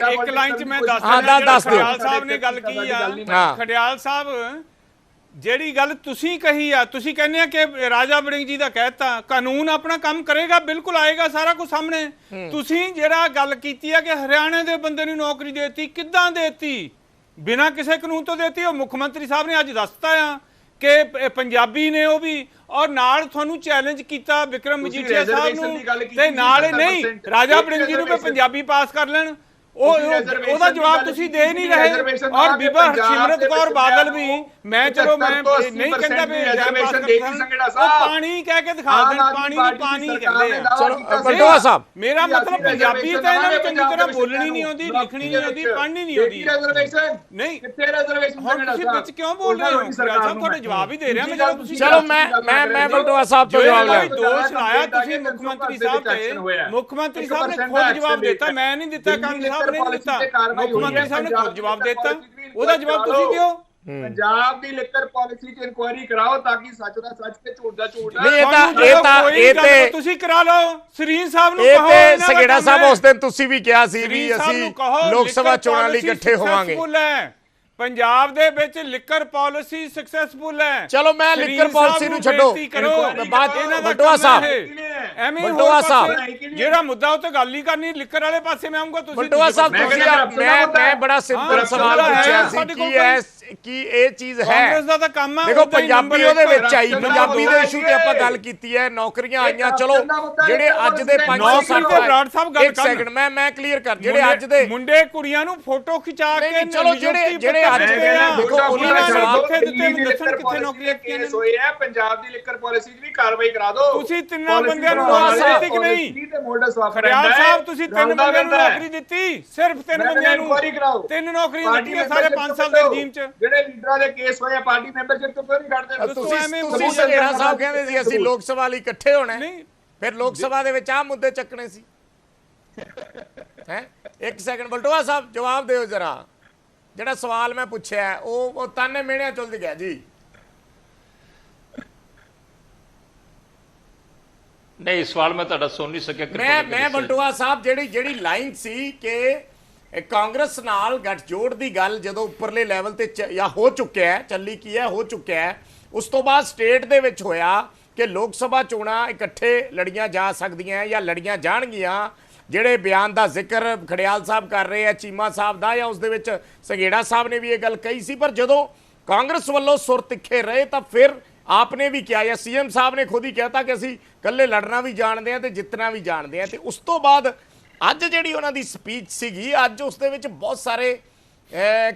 Speaker 2: ਲਾਈਨ 'ਚ ਮੈਂ ਦੱਸ ਦਿਓ। ਖਡਿਆਲ ਸਾਹਿਬ ਨੇ ਗੱਲ ਕੀ ਆ, ਖਡਿਆਲ ਸਾਹਿਬ ਜਿਹੜੀ ਗੱਲ ਤੁਸੀਂ ਕਹੀ ਆ, ਤੁਸੀਂ ਕਹਿੰਦੇ ਆ ਕਿ ਰਾਜਾ ਵੜਿੰਗ ਜੀ ਦਾ ਕਹਿਤਾ, ਕਾਨੂੰਨ ਆਪਣਾ ਕੰਮ ਕਰੇਗਾ, ਬਿਲਕੁਲ ਆਏਗਾ ਸਾਰਾ ਕੁਝ ਸਾਹਮਣੇ। ਤੁਸੀਂ ਜਿਹੜਾ ਗੱਲ ਕੀਤੀ ਆ ਕਿ ਹਰਿਆਣੇ ਦੇ ਬੰਦੇ ਨੂੰ ਨੌਕਰੀ ਦੇਤੀ, ਕਿੱਦਾਂ ਦੇਤੀ? ਬਿਨਾਂ ਕਿਸੇ ਕਾਨੂੰਨ ਤੋਂ ਦੇਤੀ। ਉਹ ਮੁੱਖ ਮੰਤਰੀ ਸਾਹਿਬ ਨੇ ਅੱਜ ਦੱਸਤਾ ਆ ਕਿ ਪੰਜਾਬੀ ਨੇ ਉਹ ਵੀ, ਔਰ ਨਾਲ ਤੁਹਾਨੂੰ ਚੈਲੰਜ ਕੀਤਾ ਵਿਕਰਮ ਮਜੀਠੀਆ ਸਾਹਿਬ ਨੂੰ, ਤੇ ਨਾਲ ਨਹੀਂ ਰਾਜਾ ਵੜਿੰਗ ਜੀ ਨੂੰ ਵੀ ਪੰਜਾਬੀ ਪਾਸ ਕਰ ਲੈਣ। ਉਹਦਾ ਜਵਾਬ ਤੁਸੀਂ ਦੇ ਨਹੀਂ ਰਹੇ। ਔਰ ਬੀਬਾ ਸਿਮਰਤ ਕੌਰ ਬਾਦਲ ਵੀ, ਮੈਂ ਚਲੋ ਮੈਂ ਨਹੀਂ ਕਹਿੰਦਾ ਵੀ ਪਾਣੀ ਕਹਿ ਕੇ ਦਿਖਾ ਦੇਣ, ਪਾਣੀ ਨੂੰ ਪਾਣੀ ਕਹਿੰਦੇ ਆ।
Speaker 1: ਚਲੋ ਬਲਟੋਆ ਸਾਹਿਬ,
Speaker 2: ਮੇਰਾ ਮਤਲਬ ਪੰਜਾਬੀ ਤਾਂ ਇਹਨਾਂ ਨੂੰ ਚੰਗੀ ਤਰ੍ਹਾਂ ਬੋਲਣੀ ਨਹੀਂ ਆਉਂਦੀ, ਲਿਖਣੀ ਨਹੀਂ ਆਉਂਦੀ, ਪੜ੍ਹਨੀ ਨਹੀਂ ਆਉਂਦੀ। ਨਹੀਂ ਹੁਣ ਤੁਸੀਂ ਵਿੱਚ ਕਿਉਂ ਬੋਲ ਰਹੇ ਹੋ? ਸਾਹਿਬ ਤੁਹਾਡੇ ਜਵਾਬ ਹੀ ਦੇ ਰਿਹਾ ਮੈਂ। ਜਦੋਂ ਤੁਸੀਂ
Speaker 1: ਚਲੋ ਮੈਂ ਬਲਟੋਆ ਸਾਹਿਬ ਤੋਂ ਜਵਾਬ ਲੈ
Speaker 2: ਦੋਸ਼ ਲਾਇਆ ਤੁਸੀਂ ਮੁੱਖ ਮੰਤਰੀ ਸਾਹਿਬ ਤੇ, ਮੁੱਖ ਮੰਤਰੀ ਸਾਹਿਬ ਨੇ ਖੁਦ ਜਵਾਬ ਦਿੱਤਾ, ਮੈਂ ਨਹੀਂ ਦਿੱਤਾ, ਕਾਂਗਰਸ ਸਾਹਿਬ ਨੇ ਨਹੀਂ ਦਿੱਤਾ, ਮੁੱਖ ਮੰਤਰੀ ਸਾਹਿਬ ਨੇ ਖੁਦ ਜਵਾਬ ਦਿੱਤਾ, ਉਹਦਾ ਜਵਾਬ ਤੁਸੀਂ ਦਿਓ।
Speaker 3: ਪੰਜਾਬ ਦੀ ਲਿਕਰ ਪਾਲਿਸੀ 'ਚ ਇਨਕੁਆਇਰੀ ਕਰਾਓ ਤਾਂ ਕਿ ਸੱਚ ਦਾ ਸੱਚ ਤੇ ਝੂਠ ਦਾ ਝੂਠ।
Speaker 1: ਇਹ ਤੇ
Speaker 2: ਤੁਸੀਂ ਕਰਾ ਲਓ, ਸਰੀਨ ਸਾਹਿਬ ਨੂੰ
Speaker 1: ਕਹੋ। ਇਹ ਤੇ ਸੰਘੇੜਾ ਸਾਹਿਬ ਉਸ ਦਿਨ ਤੁਸੀਂ ਵੀ ਕਿਹਾ ਸੀ ਵੀ ਅਸੀਂ ਲੋਕ ਸਭਾ ਚੋਣਾਂ ਲਈ ਇਕੱਠੇ ਹੋਵਾਂਗੇ।
Speaker 2: ਪੰਜਾਬ ਦੇ ਵਿੱਚ ਲਿਕਰ ਪਾਲਿਸੀ ਸਕਸੈਸਫੁਲ ਹੈ।
Speaker 1: ਚਲੋ ਮੈਂ ਲਿਕਰ ਪਾਲਿਸੀ ਨੂੰ ਛੱਡੋ, ਬਾਤ ਬਲਟੋਆ ਸਾਹਿਬ,
Speaker 2: ਬਲਟੋਆ ਸਾਹਿਬ ਜਿਹੜਾ ਮੁੱਦਾ ਉਹ ਤੇ ਗੱਲ ਹੀ ਕਰਨੀ, ਲਿਕਰ ਵਾਲੇ ਪਾਸੇ ਮੈਂ ਆਉਂਗਾ। ਤੁਸੀਂ
Speaker 1: ਬਲਟੋਆ ਸਾਹਿਬ ਮੈਂ ਬੜਾ ਸਿੰਪਲ ਸਵਾਲ ਪੁੱਛਿਆ ਸੀ ਕਿ ਇਹ ਚੀਜ਼ ਹੈ
Speaker 2: ਕਾਂਗਰਸ ਦਾ ਤਾਂ ਕੰਮ ਹੈ।
Speaker 1: ਦੇਖੋ ਪੰਜਾਬੀ ਉਹਦੇ ਵਿੱਚ ਆਈ, ਪੰਜਾਬੀ ਦੇ ਇਸ਼ੂ ਤੇ ਆਪਾਂ ਗੱਲ ਕੀਤੀ ਹੈ, ਨੌਕਰੀਆਂ ਆਈਆਂ। ਚਲੋ ਜਿਹੜੇ ਅੱਜ ਦੇ 5 ਸਾਲ, ਇੱਕ ਸੈਕਿੰਡ ਮੈਂ ਕਲੀਅਰ ਕਰ, ਜਿਹੜੇ ਅੱਜ ਦੇ
Speaker 2: ਮੁੰਡੇ ਕੁੜੀਆਂ ਨੂੰ ਫੋਟੋ ਖਿਚਾ ਕੇ,
Speaker 1: ਚਲੋ ਜਿਹੜੇ ਅੱਜ ਦੇ ਦੇਖੋ ਉਹਨਾਂ ਨੇ ਜਵਾਬ
Speaker 2: ਦਿੱਤੇ, ਦੱਸਣ ਕਿੱਥੇ ਨੌਕਰੀਆਂ
Speaker 3: ਕੇਸ ਹੋਏ ਆ। ਪੰਜਾਬ ਦੀ ਲਿਕਰ ਪਾਲਿਸੀ 'ਚ ਵੀ ਕਾਰਵਾਈ ਕਰਾ ਦਿਓ।
Speaker 2: ਤੁਸੀਂ ਤਿੰਨਾਂ ਬੰਦਿਆਂ ਨੂੰ ਨੌਕਰੀ ਦਿੱਤੀ ਕਿ ਨਹੀਂ? ਖਰਿਆਲ ਸਾਹਿਬ ਤੁਸੀਂ 3 ਬੰਦਿਆਂ ਨੂੰ ਨੌਕਰੀ ਦਿੱਤੀ, ਸਿਰਫ 3 ਬੰਦਿਆਂ ਨੂੰ 3 ਨੌਕਰੀਆਂ ਦਿੱਤੀਆਂ ਸਾਰੇ 5 ਸਾਲ ਦੇ ਰਜੀਮ 'ਚ।
Speaker 3: ਜਿਹੜੇ ਲੀਡਰਾਂ ਦੇ ਕੇਸ ਹੋਏ ਆ ਪਾਰਟੀ ਮੈਂਬਰਸ਼ਿਪ ਤੋਂ ਕਿਉਂ ਨਹੀਂ ਕੱਢਦੇ?
Speaker 1: ਤੁਸੀਂ ਸੰਘੇੜਾ ਸਾਹਿਬ ਕਹਿੰਦੇ ਸੀ ਅਸੀਂ ਲੋਕ ਸਭਾ ਲਈ ਇਕੱਠੇ ਹੋਣਾ, ਫਿਰ ਲੋਕ ਸਭਾ ਦੇ ਵਿੱਚ ਆਹ ਮੁੱਦੇ ਚੱਕਣੇ ਸੀ ਹੈ। ਇੱਕ ਸੈਕਿੰਡ ਬਲਟੋਆ ਸਾਹਿਬ ਜਵਾਬ ਦਿਓ ਜਰਾ, ਜਿਹੜਾ ਸਵਾਲ ਮੈਂ ਪੁੱਛਿਆ ਉਹ ਤਾਨੇ ਮਿਹਣਿਆਂ ਚੁੱਲਦ ਗਿਆ ਜੀ।
Speaker 4: ਨਹੀਂ ਸਵਾਲ ਮੈਂ ਤੁਹਾਡਾ ਸੁਣ ਨਹੀਂ ਸਕਿਆ।
Speaker 1: ਮੈਂ ਬਲਟੋਆ ਸਾਹਿਬ ਜਿਹੜੀ ਲਾਈਨ ਸੀ ਕਿ ਕਾਂਗਰਸ ਨਾਲ ਗੱਠਜੋੜ ਦੀ ਗੱਲ ਜਦੋਂ ਉੱਪਰਲੇ ਲੈਵਲ ਤੇ ਜਾਂ ਹੋ ਚੁੱਕਿਆ ਹੈ, ਚੱਲੀ ਕੀ ਹੈ, ਹੋ ਚੁੱਕਿਆ ਹੈ, ਉਸ ਤੋਂ ਬਾਅਦ ਸਟੇਟ ਦੇ ਵਿੱਚ ਹੋਇਆ ਕਿ ਲੋਕ ਸਭਾ ਚੋਣਾਂ ਇਕੱਠੇ ਲੜੀਆਂ ਜਾ ਸਕਦੀਆਂ ਜਾਂ ਲੜੀਆਂ ਜਾਣਗੀਆਂ। ਜਿਹੜੇ ਬਿਆਨ ਦਾ ਜ਼ਿਕਰ ਖੜਿਆਲ ਸਾਹਿਬ ਕਰ ਰਹੇ ਆ, ਚੀਮਾ ਸਾਹਿਬ ਦਾ, ਜਾਂ ਉਸ ਦੇ ਵਿੱਚ ਸੰਘੇੜਾ ਸਾਹਿਬ ਨੇ ਵੀ ਇਹ ਗੱਲ ਕਹੀ ਸੀ, ਪਰ ਜਦੋਂ ਕਾਂਗਰਸ ਵੱਲੋਂ ਸੁਰ ਤਿੱਖੇ ਰਹੇ ਤਾਂ ਫਿਰ ਆਪਨੇ ਵੀ ਕਿਹਾ, ਜਾਂ ਸੀਐਮ ਸਾਹਿਬ ਨੇ ਖੁਦ ਹੀ ਕਹਿਤਾ ਕਿ ਅਸੀਂ ਇਕੱਲੇ ਲੜਨਾ ਵੀ ਜਾਣਦੇ ਆ ਤੇ ਜਿੱਤਣਾ ਵੀ ਜਾਣਦੇ ਆ। ਤੇ ਉਸ ਤੋਂ ਬਾਅਦ ਅੱਜ ਜਿਹੜੀ ਉਹਨਾਂ ਦੀ ਸਪੀਚ ਸੀਗੀ, ਅੱਜ ਉਸ ਦੇ ਵਿੱਚ ਬਹੁਤ ਸਾਰੇ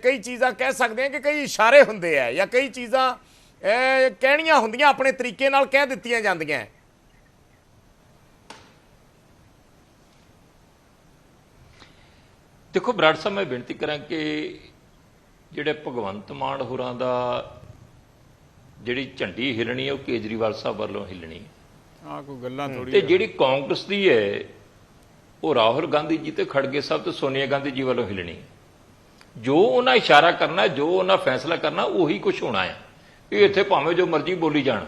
Speaker 1: ਕਈ ਚੀਜ਼ਾਂ ਕਹਿ ਸਕਦੇ ਆ ਕਿ ਕਈ ਇਸ਼ਾਰੇ ਹੁੰਦੇ ਆ ਜਾਂ ਕਈ ਚੀਜ਼ਾਂ ਕਹਿਣੀਆਂ ਹੁੰਦੀਆਂ, ਆਪਣੇ ਤਰੀਕੇ ਨਾਲ ਕਹਿ ਦਿੱਤੀਆਂ ਜਾਂਦੀਆਂ।
Speaker 4: ਦੇਖੋ ਬਰਾੜ ਸਾਹਿਬ, ਮੈਂ ਬੇਨਤੀ ਕਰਾਂ ਕਿ ਜਿਹੜੇ ਭਗਵੰਤ ਮਾਨ ਹੋਰਾਂ ਦਾ ਜਿਹੜੀ ਝੰਡੀ ਹਿਲਣੀ ਹੈ ਉਹ ਕੇਜਰੀਵਾਲ ਸਾਹਿਬ ਵੱਲੋਂ ਹਿਲਣੀ ਹੈ।
Speaker 2: ਆ ਕੋਈ ਗੱਲਾਂ ਥੋੜੀ।
Speaker 4: ਤੇ ਜਿਹੜੀ ਕਾਂਗਰਸ ਦੀ ਹੈ ਉਹ ਰਾਹੁਲ ਗਾਂਧੀ ਜੀ ਤੇ ਖੜਗੇ ਸਾਹਿਬ ਤੇ ਸੋਨੀਆ ਗਾਂਧੀ ਜੀ ਵੱਲੋਂ ਹਿਲਣੀ ਹੈ। ਜੋ ਉਹਨਾਂ ਇਸ਼ਾਰਾ ਕਰਨਾ, ਜੋ ਉਹਨਾਂ ਫੈਸਲਾ ਕਰਨਾ, ਉਹੀ ਕੁਝ ਹੋਣਾ ਹੈ। ਇਹ ਇੱਥੇ ਭਾਵੇਂ ਜੋ ਮਰਜ਼ੀ ਬੋਲੀ ਜਾਣ।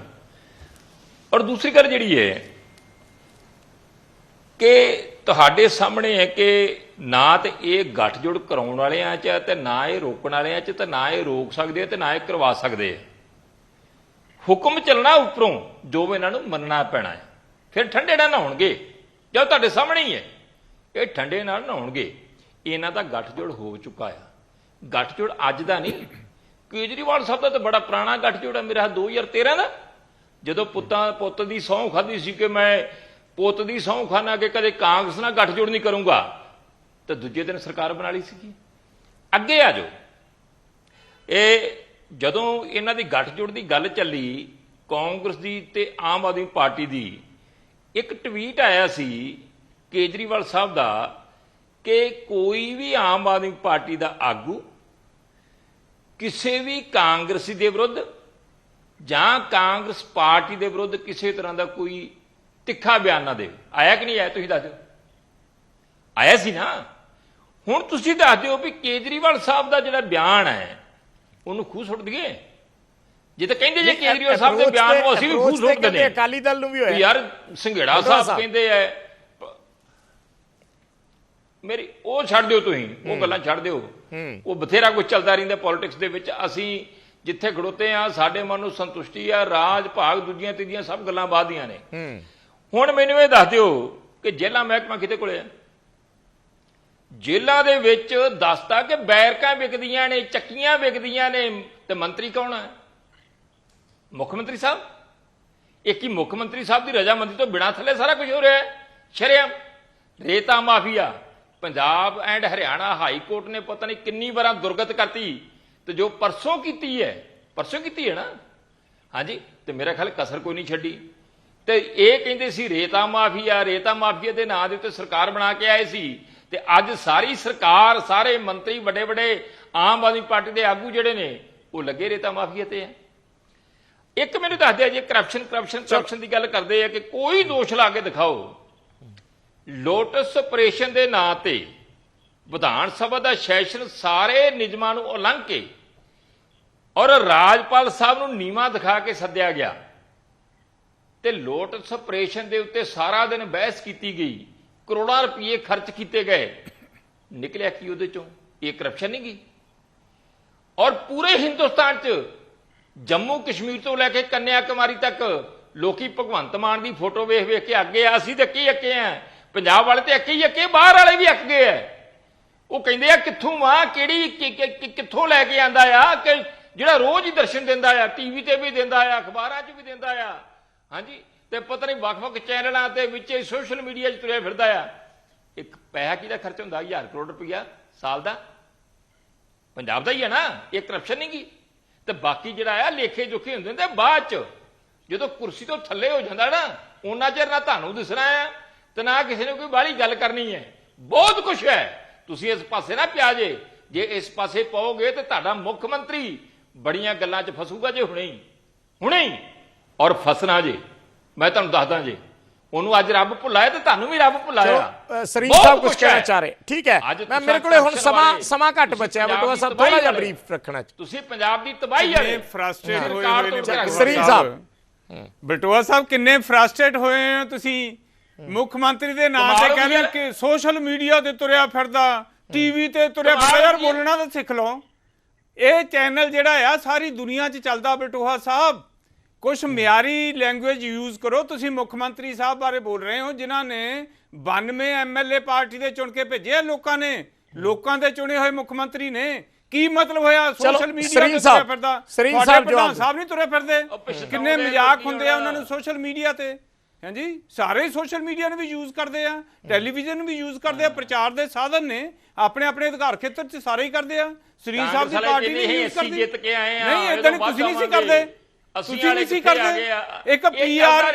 Speaker 4: ਔਰ ਦੂਸਰੀ ਗੱਲ ਜਿਹੜੀ ਹੈ ਕਿ ਤੁਹਾਡੇ ਸਾਹਮਣੇ ਹੈ ਕਿ ਨਾ ਤੇ ਇਹ ਗੱਠਜੋੜ ਕਰਾਉਣ ਵਾਲਿਆਂ 'ਚ ਤੇ ਨਾ ਇਹ ਰੋਕਣ ਵਾਲਿਆਂ 'ਚ, ਤੇ ਨਾ ਇਹ ਰੋਕ ਸਕਦੇ ਤੇ ਨਾ ਇਹ ਕਰਵਾ ਸਕਦੇ। ਹੁਕਮ ਚੱਲਣਾ ਉੱਪਰੋਂ, ਜੋ ਇਹਨਾਂ ਨੂੰ ਮੰਨਣਾ ਪੈਣਾ ਹੈ। ਫਿਰ ਠੰਡੇ ਨਾਲ ਨਹਾਉਣਗੇ, ਜਦ ਤੁਹਾਡੇ ਸਾਹਮਣੇ ਹੀ ਹੈ ਇਹ ਠੰਡੇ ਨਾਲ ਨਹਾਉਣਗੇ। ਇਹਨਾਂ ਦਾ ਗੱਠਜੋੜ ਹੋ ਚੁੱਕਾ ਆ। ਗੱਠਜੋੜ ਅੱਜ ਦਾ ਨਹੀਂ, ਕੇਜਰੀਵਾਲ ਸਾਹਿਬ ਦਾ ਤਾਂ ਬੜਾ ਪੁਰਾਣਾ ਗੱਠਜੋੜ ਹੈ। ਮੇਰਾ 2013 ਦਾ, ਜਦੋਂ ਪੁੱਤ ਦੀ ਸਹੁੰ ਖਾਧੀ ਸੀ ਕਿ ਮੈਂ ਪੁੱਤ ਦੀ ਸਹੁੰ ਖਾਣਾ ਕਿ ਕਦੇ ਕਾਂਗਰਸ ਨਾਲ ਗੱਠਜੋੜ ਨਹੀਂ ਕਰੂੰਗਾ, ਤਾਂ ਦੂਜੇ ਦਿਨ ਸਰਕਾਰ ਬਣਾ ਲਈ ਸੀਗੀ। ਅੱਗੇ ਆ ਜਾਓ, ਇਹ ਜਦੋਂ ਇਹਨਾਂ ਦੀ ਗੱਠਜੋੜ ਦੀ ਗੱਲ ਚੱਲੀ, ਕਾਂਗਰਸ ਦੀ ਤੇ ਆਮ ਆਦਮੀ ਪਾਰਟੀ ਦੀ, ਇੱਕ ਟਵੀਟ ਆਇਆ ਸੀ ਕੇਜਰੀਵਾਲ ਸਾਹਿਬ ਦਾ ਕਿ ਕੋਈ ਵੀ ਆਮ ਆਦਮੀ ਪਾਰਟੀ ਦਾ ਆਗੂ ਕਿਸੇ ਵੀ ਕਾਂਗਰਸੀ ਦੇ ਵਿਰੁੱਧ ਜਾਂ ਕਾਂਗਰਸ ਪਾਰਟੀ ਦੇ ਵਿਰੁੱਧ ਕਿਸੇ ਤਰ੍ਹਾਂ ਦਾ ਕੋਈ ਤਿੱਖਾ ਬਿਆਨ ਨਾ ਦੇਵੇ। ਆਇਆ ਕਿ ਨਹੀਂ ਆਇਆ? ਤੁਸੀਂ ਦੱਸ ਦਿਓ। ਆਇਆ ਸੀ ਨਾ। ਹੁਣ ਤੁਸੀਂ ਦੱਸ ਦਿਓ ਵੀ ਕੇਜਰੀਵਾਲ ਸਾਹਿਬ ਦਾ ਜਿਹੜਾ ਬਿਆਨ ਹੈ ਉਹਨੂੰ ਖੂਹ ਸੁੱਟ ਦਈਏ। ਜੇ ਤਾਂ ਕਹਿੰਦੇ ਜੇ ਕੇਜਰੀਵਾਲ ਸਾਹਿਬ ਦੇ ਬਿਆਨ ਨੂੰ ਅਸੀਂ ਵੀ ਖੂਹ ਸੁੱਟ ਦਿੰਦੇ,
Speaker 1: ਅਕਾਲੀ ਦਲ ਨੂੰ ਵੀ ਹੋਇਆ
Speaker 4: ਯਾਰ ਸੰਘੇੜਾ ਸਾਹਿਬ ਕਹਿੰਦੇ ਐ, ਮੇਰੀ ਉਹ ਛੱਡ ਦਿਓ, ਤੁਸੀਂ ਉਹ ਗੱਲਾਂ ਛੱਡ ਦਿਓ। ਉਹ ਬਥੇਰਾ ਕੁਝ ਚੱਲਦਾ ਰਹਿੰਦਾ ਪੋਲਿਟਿਕਸ ਦੇ ਵਿੱਚ। ਅਸੀਂ ਜਿੱਥੇ ਖੜੋਤੇ ਆ ਸਾਡੇ ਮਨ ਨੂੰ ਸੰਤੁਸ਼ਟੀ ਆ। ਰਾਜ ਭਾਗ ਦੂਜੀਆਂ ਤੀਜੀਆਂ ਸਭ ਗੱਲਾਂ ਬਾਅਦ ਦੀਆਂ ਨੇ। ਹੁਣ ਮੈਨੂੰ ਇਹ ਦੱਸ ਦਿਓ ਕਿ ਜੇਲ੍ਹਾਂ ਮਹਿਕਮਾ ਕਿਤੇ ਕੋਲੇ ਆ? ਜੇਲ੍ਹਾਂ ਦੇ ਵਿੱਚ ਦੱਸਤਾ ਕਿ ਬੈਰਕਾਂ ਵਿਕਦੀਆਂ ਨੇ, ਚੱਕੀਆਂ ਵਿਕਦੀਆਂ ਨੇ, ਤੇ ਮੰਤਰੀ ਕੌਣ ਹੈ? ਮੁੱਖ ਮੰਤਰੀ ਸਾਹਿਬ। ਇੱਕ ਹੀ ਮੁੱਖ ਮੰਤਰੀ ਸਾਹਿਬ ਦੀ ਰਜ਼ਾਮੰਦੀ ਤੋਂ ਬਿਨਾਂ ਥੱਲੇ ਸਾਰਾ ਕੁਝ ਹੋ ਰਿਹਾ ਹੈ। ਸ਼ਰੇਆਮ ਰੇਤਾ mafia, Punjab and Haryana high court ਨੇ ਪਤਾ ਨਹੀਂ ਕਿੰਨੀ ਵਾਰਾਂ ਦੁਰਗਤ ਕਰਤੀ, ਤੇ ਜੋ ਪਰਸੋਂ ਕੀਤੀ ਹੈ ਨਾ, ਹਾਂਜੀ, ਤੇ ਮੇਰਾ ਖਿਆਲ ਕਸਰ ਕੋਈ ਨਹੀਂ ਛੱਡੀ। ਤੇ ਇਹ ਕਹਿੰਦੇ ਸੀ ਰੇਤਾ ਮਾਫੀਆ ਦੇ ਨਾਂ ਦੇ ਉੱਤੇ ਸਰਕਾਰ ਬਣਾ ਕੇ ਆਏ ਸੀ, ਤੇ ਅੱਜ ਸਾਰੀ ਸਰਕਾਰ, ਸਾਰੇ ਮੰਤਰੀ, ਵੱਡੇ ਵੱਡੇ ਆਮ ਆਦਮੀ ਪਾਰਟੀ ਦੇ ਆਗੂ ਜਿਹੜੇ ਨੇ ਉਹ ਲੱਗੇ ਰੇਤਾ ਮਾਫੀਆ ਤੇ ਹੈ। ਇੱਕ ਮੈਨੂੰ ਦੱਸਦੇ ਆ ਜੇ ਕਰਪਸ਼ਨ ਦੀ ਗੱਲ ਕਰਦੇ ਆ ਕਿ ਕੋਈ ਦੋਸ਼ ਲਾ ਕੇ ਦਿਖਾਓ, ਲੋਟਸ ਆਪਰੇਸ਼ਨ ਦੇ ਨਾਂ ਤੇ ਵਿਧਾਨ ਸਭਾ ਦਾ ਸੈਸ਼ਨ ਸਾਰੇ ਨਿਯਮਾਂ ਨੂੰ ਉਲੰਘ ਕੇ ਔਰ ਰਾਜਪਾਲ ਸਾਹਿਬ ਨੂੰ ਨੀਵਾਂ ਦਿਖਾ ਕੇ ਸੱਦਿਆ ਗਿਆ, ਤੇ ਲੋਟਸ ਆਪਰੇਸ਼ਨ ਦੇ ਉੱਤੇ ਸਾਰਾ ਦਿਨ ਬਹਿਸ ਕੀਤੀ ਗਈ, ਕਰੋੜਾਂ ਰੁਪਏ ਖਰਚ ਕੀਤੇ ਗਏ, ਨਿਕਲਿਆ ਕੀ ਉਹਦੇ ਚੋਂ? ਇਹ ਕਰਪਸ਼ਨ ਨਹੀਂ ਗਈ। ਔਰ ਪੂਰੇ ਹਿੰਦੁਸਤਾਨ 'ਚ ਜੰਮੂ ਕਸ਼ਮੀਰ ਤੋਂ ਲੈ ਕੇ ਕੰਨਿਆ ਕੁਮਾਰੀ ਤੱਕ ਲੋਕੀ ਭਗਵੰਤ ਮਾਨ ਦੀ ਫੋਟੋ ਵੇਖ ਵੇਖ ਕੇ ਅੱਗੇ ਆ, ਅਸੀਂ ਤੇ ਅੱਕੇ ਆ, ਪੰਜਾਬ ਵਾਲੇ ਤੇ ਅੱਕੇ, ਬਾਹਰ ਵਾਲੇ ਵੀ ਅੱਕ ਗਏ ਆ। ਉਹ ਕਹਿੰਦੇ ਆ ਕਿੱਥੋਂ ਆ, ਕਿੱਥੋਂ ਲੈ ਕੇ ਆਂਦਾ ਆ, ਕਿ ਜਿਹੜਾ ਰੋਜ਼ ਹੀ ਦਰਸ਼ਨ ਦਿੰਦਾ ਆ, ਟੀਵੀ ਤੇ ਵੀ ਦਿੰਦਾ ਆ, ਅਖਬਾਰਾਂ 'ਚ ਵੀ ਦਿੰਦਾ ਆ, ਹਾਂਜੀ, ਤੇ ਪਤਾ ਨਹੀਂ ਵੱਖ-ਵੱਖ ਚੈਨਲਾਂ ਤੇ ਵਿੱਚ ਸੋਸ਼ਲ ਮੀਡੀਆ 'ਚ ਤੁਰਿਆ ਫਿਰਦਾ ਆ। ਇੱਕ ਪੈਸਾ ਕਿਹਦਾ ਖਰਚ ਹੁੰਦਾ? 1000 ਕਰੋੜ ਰੁਪਈਆ ਸਾਲ ਦਾ, ਪੰਜਾਬ ਦਾ ਹੀ ਹੈ ਨਾ। ਇਹ ਕਰਪਸ਼ਨ ਨਹੀਂ ਗੀ। ਤੇ ਬਾਕੀ ਜਿਹੜਾ ਆ ਲੇਖੇ ਜੋਖੇ ਹੁੰਦੇ ਨੇ, ਬਾਅਦ 'ਚ ਜਦੋਂ ਕੁਰਸੀ ਤੋਂ ਥੱਲੇ ਹੋ ਜਾਂਦਾ ਨਾ, ਉਹਨਾਂ ਚਿਰ ਨਾ ਤੁਹਾਨੂੰ ਦਿਸਣਾ ਆ ਤੇ ਨਾ ਕਿਸੇ ਨੇ ਕੋਈ ਬਾਹਲੀ ਗੱਲ ਕਰਨੀ ਹੈ। ਬਹੁਤ ਕੁਛ ਹੈ, ਤੁਸੀਂ ਇਸ ਪਾਸੇ ਨਾ ਪਿਆ ਜੇ ਇਸ ਪਾਸੇ ਪਾਓਗੇ ਤੇ ਤੁਹਾਡਾ ਮੁੱਖ ਮੰਤਰੀ ਬੜੀਆਂ ਗੱਲਾਂ 'ਚ ਫਸੂਗਾ ਜੇ ਹੁਣੇ ਹੀ ਔਰ ਫਸਣਾ ਜੇ। ਮੈਂ ਤੁਹਾਨੂੰ ਦੱਸਦਾ ਜੇ, ਉਹਨੂੰ ਅੱਜ ਰੱਬ ਭੁੱਲਾਇਆ ਤੇ ਤੁਹਾਨੂੰ ਵੀ ਰੱਬ ਭੁੱਲਾਇਆ।
Speaker 1: ਸਰੀਨ ਸਾਹਿਬ ਕੁਝ ਕਹਿਣਾ ਚਾਹ ਰਹੇ, ਠੀਕ ਹੈ, ਮੈਂ ਮੇਰੇ ਕੋਲੇ ਹੁਣ ਸਮਾਂ ਘੱਟ ਬਚਿਆ, ਬਟੂਆ ਸਾਹਿਬ ਥੋੜਾ ਜਿਹਾ ਬਰੀਫ ਰੱਖਣਾ।
Speaker 4: ਤੁਸੀਂ ਪੰਜਾਬ ਦੀ ਤਬਾਹੀ ਵਾਲੇ
Speaker 2: ਫਰਸਟ੍ਰੇਟ ਹੋਏ ਨੇ
Speaker 1: ਸਰੀਨ ਸਾਹਿਬ,
Speaker 2: ਬਟੂਆ ਸਾਹਿਬ ਕਿੰਨੇ ਫਰਸਟ੍ਰੇਟ ਹੋਏ ਹੋ ਤੁਸੀਂ? ਮੁੱਖ ਮੰਤਰੀ ਦੇ ਨਾਂ ਤੇ ਕਹਿੰਦੇ ਕਿ ਸੋਸ਼ਲ ਮੀਡੀਆ ਤੇ ਤੁਰਿਆ ਫਿਰਦਾ, ਟੀਵੀ ਤੇ ਤੁਰਿਆ ਫਿਰਦਾ, ਯਾਰ ਬੋਲਣਾ ਤਾਂ ਸਿੱਖ ਲਓ। ਇਹ ਚੈਨਲ ਜਿਹੜਾ ਆ ਸਾਰੀ ਦੁਨੀਆ 'ਚ ਚੱਲਦਾ। ਬਟੂਆ ਸਾਹਿਬ ਕੁਛ ਮਿਆਰੀ ਲੈਂਗੁਏਜ ਯੂਜ਼ ਕਰੋ। ਤੁਸੀਂ ਮੁੱਖ ਮੰਤਰੀ ਸਾਹਿਬ ਬਾਰੇ ਬੋਲ ਰਹੇ ਹੋ ਜਿਨ੍ਹਾਂ ਨੇ 92 ਐਮਐਲਏ ਪਾਰਟੀ ਦੇ ਚੁਣ ਕੇ ਭੇਜੇ, ਲੋਕਾਂ ਦੇ ਚੁਣੇ ਹੋਏ ਮੁੱਖ ਮੰਤਰੀ ਨੇ। ਕੀ ਮਤਲਬ ਹੋਇਆ ਸੋਸ਼ਲ ਮੀਡੀਆ ਤੇ ਤੁਰਿਆ ਫਿਰਦਾ? ਪ੍ਰਧਾਨ ਸਾਹਿਬ ਨਹੀਂ ਤੁਰੇ ਫਿਰਦੇ? ਕਿੰਨੇ ਮਜ਼ਾਕ ਹੁੰਦੇ ਆ ਉਹਨਾਂ ਨੂੰ ਸੋਸ਼ਲ ਮੀਡੀਆ ਤੇ, ਹਾਂਜੀ, ਸਾਰੇ ਸੋਸ਼ਲ ਮੀਡੀਆ ਨੂੰ ਵੀ ਯੂਜ਼ ਕਰਦੇ ਆ, ਟੈਲੀਵਿਜ਼ਨ ਨੂੰ ਵੀ ਯੂਜ਼ ਕਰਦੇ ਆ, ਪ੍ਰਚਾਰ ਦੇ ਸਾਧਨ ਨੇ, ਆਪਣੇ ਅਧਿਕਾਰ ਖੇਤਰ 'ਚ ਸਾਰੇ ਹੀ ਕਰਦੇ ਆ। ਸ੍ਰੀ ਸਾਹਿਬ ਦੀ ਪਾਰਟੀ ਨਹੀਂ ਯੂਜ਼ ਕਰਦੀ।
Speaker 4: ਜਿੱਤ ਕੇ ਆਏ ਆ,
Speaker 2: ਨਹੀਂ ਇਦਾਂ ਤੁਸੀਂ ਨਹੀਂ ਸੀ ਕਰਦੇ, ਤੁਸੀਂ ਨਹੀਂ ਸੀ ਕਰਦੇ। ਇੱਕ ਪੀਆਰ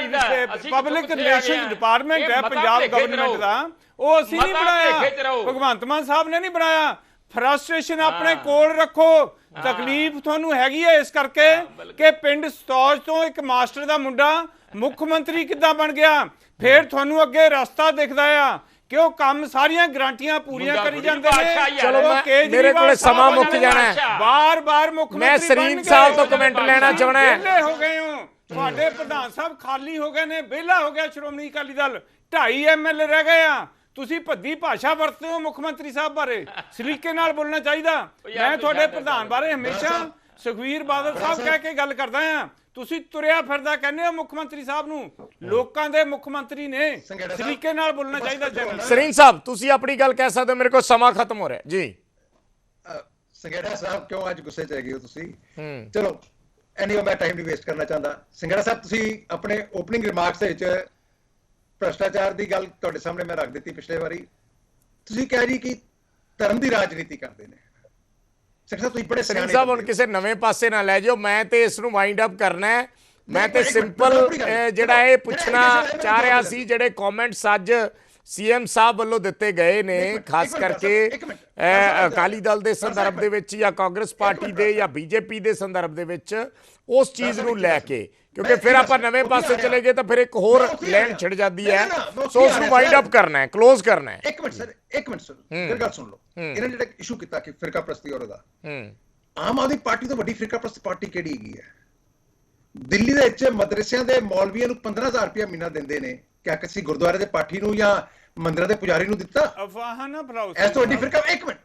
Speaker 2: ਪਬਲਿਕ ਰਿਲੇਸ਼ਨਸ ਡਿਪਾਰਟਮੈਂਟ ਹੈ ਪੰਜਾਬ ਗਵਰਨਮੈਂਟ ਦਾ, ਉਹ ਅਸੀਂ ਨਹੀਂ ਬਣਾਇਆ, ਭਗਵੰਤ ਮਾਨ ਸਾਹਿਬ ਨੇ ਨਹੀਂ ਬਣਾਇਆ। ਫਰਸਟ੍ਰੇਸ਼ਨ ਆਪਣੇ ਕੋਲ ਰੱਖੋ। ਤਕਲੀਫ ਤੁਹਾਨੂੰ ਹੈਗੀ ਹੈ ਇਸ ਕਰਕੇ ਕਿ ਪਿੰਡ ਸਤੌਜ ਤੋਂ ਇੱਕ ਮਾਸਟਰ ਦਾ ਮੁੰਡਾ ਮੁੱਖ ਮੰਤਰੀ ਕਿੱਦਾਂ ਬਣ ਗਿਆ। ਫਿਰ ਤੁਹਾਨੂੰ ਅੱਗੇ ਰਸਤਾ ਦਿਖਦਾ ਆ ਕਿ ਉਹ ਕੰਮ ਸਾਰੀਆਂ ਗਰੰਟੀਆਂ ਪੂਰੀਆਂ ਕਰੀ ਜਾਂਦੇ ਨੇ।
Speaker 1: ਚਲੋ ਮੇਰੇ ਕੋਲੇ ਸਮਾਂ ਮੁੱਕ ਜਾਣਾ ਹੈ,
Speaker 2: ਬਾਰ-ਬਾਰ ਮੁੱਖ ਮੰਤਰੀ
Speaker 1: ਮੈਂ ਸਰੀਨ ਸਾਹਿਬ ਤੋਂ ਕਮੈਂਟ ਲੈਣਾ ਚਾਹਣਾ ਹੈ।
Speaker 2: ਵਿਹਲੇ ਹੋ ਗਏ ਹੋ, ਤੁਹਾਡੇ ਪ੍ਰਧਾਨ ਸਾਹਿਬ ਖਾਲੀ ਹੋ ਗਏ ਨੇ, ਵਿਹਲਾ ਹੋ ਗਿਆ ਸ਼੍ਰੋਮਣੀ ਅਕਾਲੀ ਦਲ, 2.5 ਐਮਐਲਏ ਰਹਿ ਗਏ ਆ। ਤੁਸੀਂ ਭੱਦੀ ਭਾਸ਼ਾ ਵਰਤਦੇ ਹੋ ਮੁੱਖ ਮੰਤਰੀ ਸਾਹਿਬ ਬਾਰੇ, ਸਲੀਕੇ ਨਾਲ ਬੋਲਣਾ ਚਾਹੀਦਾ। ਮੈਂ ਤੁਹਾਡੇ ਪ੍ਰਧਾਨ ਬਾਰੇ ਹਮੇਸ਼ਾ ਸੁਖਵੀਰ ਬਾਦਲ ਸਾਹਿਬ ਕਹਿ ਕੇ ਗੱਲ ਕਰਦਾ ਆ, ਤੁਸੀਂ ਤੁਰਿਆ ਫਿਰਦਾ ਕਹਿੰਦੇ ਹੋ ਮੁੱਖ ਮੰਤਰੀ ਸਾਹਿਬ ਨੂੰ, ਲੋਕਾਂ ਦੇ ਮੁੱਖ ਮੰਤਰੀ ਨੇ, ਸਲੀਕੇ ਨਾਲ ਬੋਲਣਾ ਚਾਹੀਦਾ।
Speaker 1: ਸਰੀਨ ਸਾਹਿਬ ਤੁਸੀਂ ਆਪਣੀ ਗੱਲ ਕਹਿ ਸਕਦੇ ਹੋ, ਮੇਰੇ ਕੋਲ ਸਮਾਂ ਖਤਮ ਹੋ ਰਿਹਾ ਜੀ।
Speaker 5: ਸੰਘੇੜਾ ਸਾਹਿਬ ਕਿਉਂ ਅੱਜ ਗੁੱਸੇ 'ਚ ਹੈਗੇ ਹੋ ਤੁਸੀਂ? ਚਲੋ ਐਨੀਓ ਮੈਂ ਟਾਈਮ ਨਹੀਂ ਵੇਸਟ ਕਰਨਾ ਚਾਹੁੰਦਾ। ਸੰਘੇੜਾ ਸਾਹਿਬ ਤੁਸੀਂ ਆਪਣੇ ਓਪਨਿੰਗ ਰਿਮਾਰਕਸ ਦੇ ਵਿੱਚ ਭ੍ਰਿਸ਼ਟਾਚਾਰ ਦੀ ਗੱਲ ਤੁਹਾਡੇ ਸਾਹਮਣੇ ਮੈਂ ਰੱਖ ਦਿੱਤੀ ਪਿਛਲੇ ਵਾਰੀ। ਤੁਸੀਂ ਕਹਿ ਰਹੀ ਕਿ ਧਰਮ ਦੀ ਰਾਜਨੀਤੀ ਕਰਦੇ ਨੇ। ਤੁਸੀਂ ਬੜੇ ਸਿਆਣੇ
Speaker 1: ਸਾਹਿਬ ਹੁਣ ਕਿਸੇ ਨਵੇਂ ਪਾਸੇ ਨਾ ਲੈ ਜਾਓ, ਮੈਂ ਤੇ ਇਸ ਨੂੰ ਵਾਈਂਡ ਅਪ ਕਰਨਾ ਹੈ। ਮੈਂ ਤੇ ਸਿੰਪਲ ਜਿਹੜਾ ਇਹ ਪੁੱਛਣਾ ਚਾਹ ਰਿਹਾ ਸੀ, ਜਿਹੜੇ ਕਮੈਂਟਸ ਅੱਜ ਸੀਐਮ ਸਾਹਿਬ ਵੱਲੋਂ ਦਿੱਤੇ ਗਏ ਨੇ, ਖਾਸ ਕਰਕੇ ਅਕਾਲੀ ਦਲ ਦੇ ਸੰਦਰਭ ਦੇ ਵਿੱਚ ਜਾਂ ਕਾਂਗਰਸ ਪਾਰਟੀ ਦੇ ਜਾਂ ਬੀਜੇਪੀ ਦੇ ਸੰਦਰਭ ਦੇ ਵਿੱਚ, ਉਸ ਚੀਜ਼ ਨੂੰ ਲੈ ਕੇ, ਕਿਉਂਕਿ ਫਿਰ ਆਪਾਂ ਨਵੇਂ ਪਾਸੇ ਚਲੇ ਗਏ ਤਾਂ ਫਿਰ ਇੱਕ ਹੋਰ ਲੈਣ ਛਿੜ ਜਾਂਦੀ ਹੈ। ਸੋ ਉਸ ਨੂੰ ਵਾਈਂਡ ਅਪ ਕਰਨਾ ਹੈ, ਕਲੋਜ਼ ਕਰਨਾ ਹੈ।
Speaker 5: ਇੱਕ ਮਿੰਟ ਸਰ ਫਿਰ ਗੱਲ ਸੁਣ ਲਓ। ਇਹਨਾਂ ਜਿਹੜਾ ਇਸ਼ੂ ਕੀਤਾ ਕਿ ਫਿਰਕਾ ਪ੍ਰਸਤੀ ਔਰ ਉਹਦਾ, ਆਮ ਆਦਮੀ ਪਾਰਟੀ ਤੋਂ ਵੱਡੀ ਫਿਰਕਾ ਪ੍ਰਸਤ ਪਾਰਟੀ ਕਿਹੜੀ ਹੈਗੀ ਹੈ? ਦਿੱਲੀ ਦੇ ਵਿੱਚ ਮਦਰਸਿਆਂ ਦੇ ਮੌਲਵੀਆਂ ਨੂੰ 15,000 ਰੁਪਇਆ ਮਹੀਨਾ ਦਿੰਦੇ ਨੇ। ਕਿਆ ਕਿਸੇ ਗੁਰਦੁਆਰੇ ਦੇ ਪਾਠੀ ਨੂੰ ਜਾਂ ਮੰਦਿਰਾਂ ਦੇ ਪੁਜਾਰੀ ਨੂੰ ਦਿੱਤਾ?
Speaker 2: ਅਫਵਾਹਾਂ ਨਾ ਫੈਲਾਓ
Speaker 5: ਇਸ ਤੋਂ ਵੱਡੀ ਫਿਰਕਾ। ਇੱਕ ਮਿੰਟ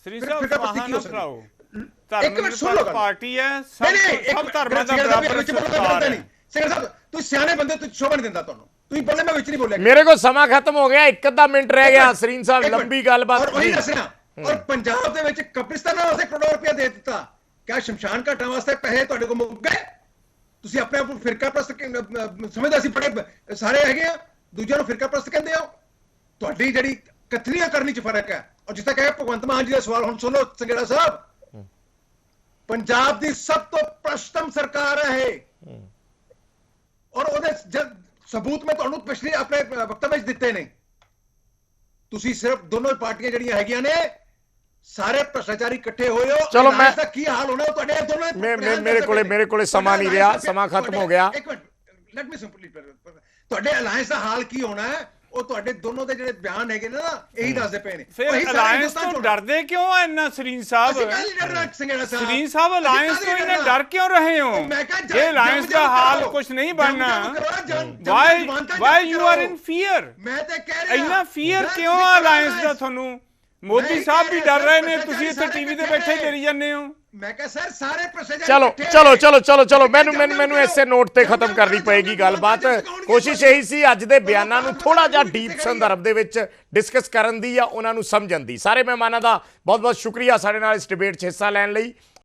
Speaker 2: ਸ੍ਰੀ ਸਾਹਿਬ, ਅਫਵਾਹਾਂ ਨਾ ਫੈਲਾਓ। ਇੱਕ ਮਿੰਟ ਸੁਣ ਲਓ, ਪਾਰਟੀ ਹੈ, ਸਭ ਧਰਮਾਂ ਦਾ ਬਰਾਬਰ ਸਤਿਕਾਰ ਹੈ।
Speaker 5: ਸਿੰਘ ਸਾਹਿਬ ਤੁਸੀਂ ਸਿਆਣੇ ਬੰਦੇ, ਤੁਸੀਂ ਸ਼ੋਭਾ ਨਹੀਂ ਦਿੰਦਾ ਤੁਹਾਨੂੰ, ਤੁਸੀਂ ਬੋਲੇ ਮੈਂ ਵਿੱਚ ਨਹੀਂ ਬੋਲਿਆ।
Speaker 1: ਮੇਰੇ ਕੋਲ ਸਮਾਂ ਖਤਮ ਹੋ ਗਿਆ, ਇੱਕ ਅੱਧਾ ਮਿੰਟ ਰਹਿ ਗਿਆ। ਸਰੀਨ ਸਾਹਿਬ ਲੰਬੀ ਗੱਲਬਾਤ
Speaker 5: ਉਹੀ ਦੱਸਣਾ। ਔਰ ਪੰਜਾਬ ਦੇ ਵਿੱਚ ਕਬਰਿਸਤਾਨਾਂ ਵਾਸਤੇ ਕਰੋੜ ਰੁਪਇਆ ਦੇ ਦਿੱਤਾ। ਕਿਆ ਸ਼ਮਸ਼ਾਨ ਘਾਟਾਂ ਵਾਸਤੇ ਪੈਸੇ ਤੁਹਾਡੇ ਕੋਲ ਮੁੱਕ ਗਏ? ਤੁਸੀਂ ਆਪਣੇ ਆਪ ਨੂੰ ਫਿਰਕਾ ਪ੍ਰਸਤ ਸਮਝਦੇ, ਅਸੀਂ ਬੜੇ ਸਾਰੇ ਹੈਗੇ ਆ, ਦੂਜਿਆਂ ਨੂੰ ਫਿਰਕਾ ਪ੍ਰਸਤ ਕਹਿੰਦੇ ਹੋ। ਤੁਹਾਡੀ ਜਿਹੜੀ ਕਥਨੀਆਂ ਕਰਨੀ ਚ ਫਰਕ ਹੈ। ਔਰ ਜਿਸ ਤਰ੍ਹਾਂ ਕਹੇ ਭਗਵੰਤ ਮਾਨ ਜੀ ਦਾ ਸਵਾਲ ਹੁਣ ਸੁਣੋ ਸੰਘੇੜਾ ਸਾਹਿਬ, ਪੰਜਾਬ ਦੀ ਸਭ ਤੋਂ ਭ੍ਰਸ਼ਟਮ ਸਰਕਾਰ ਹੈ ਇਹ, ਔਰ ਉਹਦੇ ਸਬੂਤ ਮੈਂ ਤੁਹਾਨੂੰ ਪਿਛਲੇ ਆਪਣੇ ਵਕਤਵ੍য ਵਿੱਚ ਦਿੱਤੇ ਨੇ। ਤੁਸੀਂ ਸਿਰਫ ਦੋਨੋਂ ਪਾਰਟੀਆਂ ਜਿਹੜੀਆਂ ਹੈਗੀਆਂ ਨੇ ਸਾਰੇ ਭ੍ਰਸ਼ਟਾਚਾਰੀ ਇਕੱਠੇ ਹੋਏ ਹੋ।
Speaker 1: ਚਲੋ ਮੈਂ
Speaker 5: ਦਾ ਕੀ ਹਾਲ ਹੋਣਾ ਤੁਹਾਡੇ ਦੋਨੋਂ
Speaker 1: ਮੇਰੇ ਕੋਲੇ ਸਮਾਂ ਨਹੀਂ ਰਿਹਾ, ਸਮਾਂ ਖਤਮ ਹੋ ਗਿਆ।
Speaker 5: ਇੱਕ ਮਿੰਟ ਲੈਟ ਮੀ ਸਿੰਪਲੀ, ਤੁਹਾਡੇ ਅਲਾਈਅੰਸ ਦਾ ਹਾਲ ਕੀ ਹੋਣਾ ਹੈ ਉਹ ਤੁਹਾਡੇ ਦੋਨੋਂ ਦੇ ਜਿਹੜੇ ਬਿਆਨ ਹੈਗੇ ਨੇ ਨਾ ਇਹੀ ਦੱਸਦੇ ਪਏ ਨੇ।
Speaker 2: ਫਿਰ ਅਲਾਈਅੰਸ ਤੋਂ ਡਰਦੇ ਕਿਉਂ ਆ ਇੰਨਾ ਸਰੀਨ ਸਾਹਿਬ? ਸਰੀਨ ਸਾਹਿਬ ਅਲਾਈਅੰਸ ਤੋਂ ਇੰਨਾ ਡਰ ਕਿਉਂ ਰਹੇ ਹੋ? ਜੇ ਅਲਾਈਅੰਸ ਦਾ ਹਾਲ ਕੁਝ ਨਹੀਂ ਬਣਨਾ, why you are in fear?
Speaker 5: ਮੈਂ ਤਾਂ ਕਹਿ ਰਿਹਾ
Speaker 2: ਇੰਨਾ ਫੀਅਰ ਕਿਉਂ ਆ ਅਲਾਈਅੰਸ ਦਾ ਤੁਹਾਨੂੰ? ਮੋਦੀ ਸਾਹਿਬ ਵੀ ਡਰ ਰਹੇ ਨੇ, ਤੁਸੀਂ ਇੱਥੇ ਟੀਵੀ ਤੇ ਬੈਠੇ ਡਰੀ ਜਾਂਦੇ ਹੋ।
Speaker 5: ਮੈਂ ਕਿਹਾ ਸਰ ਸਾਰੇ ਭ੍ਰਸ਼ਟਾਚਾਰੀ
Speaker 1: ਚਲੋ ਮੈਨੂੰ ਇਸੇ ਨੋਟ ਤੇ ਖਤਮ ਕਰਨੀ ਪਏਗੀ ਗੱਲਬਾਤ। ਕੋਸ਼ਿਸ਼ ਇਹੀ ਸੀ ਅੱਜ ਦੇ ਬਿਆਨਾਂ ਨੂੰ ਥੋੜਾ ਜਿਹਾ ਡੀਪ ਸੰਦਰਭ ਦੇ ਵਿੱਚ ਡਿਸਕਸ ਕਰਨ ਦੀ ਜਾਂ ਉਹਨਾਂ ਨੂੰ ਸਮਝਣ ਦੀ। ਸਾਰੇ ਮਹਿਮਾਨਾਂ ਦਾ ਬਹੁਤ ਬਹੁਤ ਸ਼ੁਕਰੀਆ ਸਾਡੇ ਨਾਲ ਇਸ ਡਿਬੇਟ 'ਚ ਹਿੱਸਾ ਲੈਣ ਲਈ।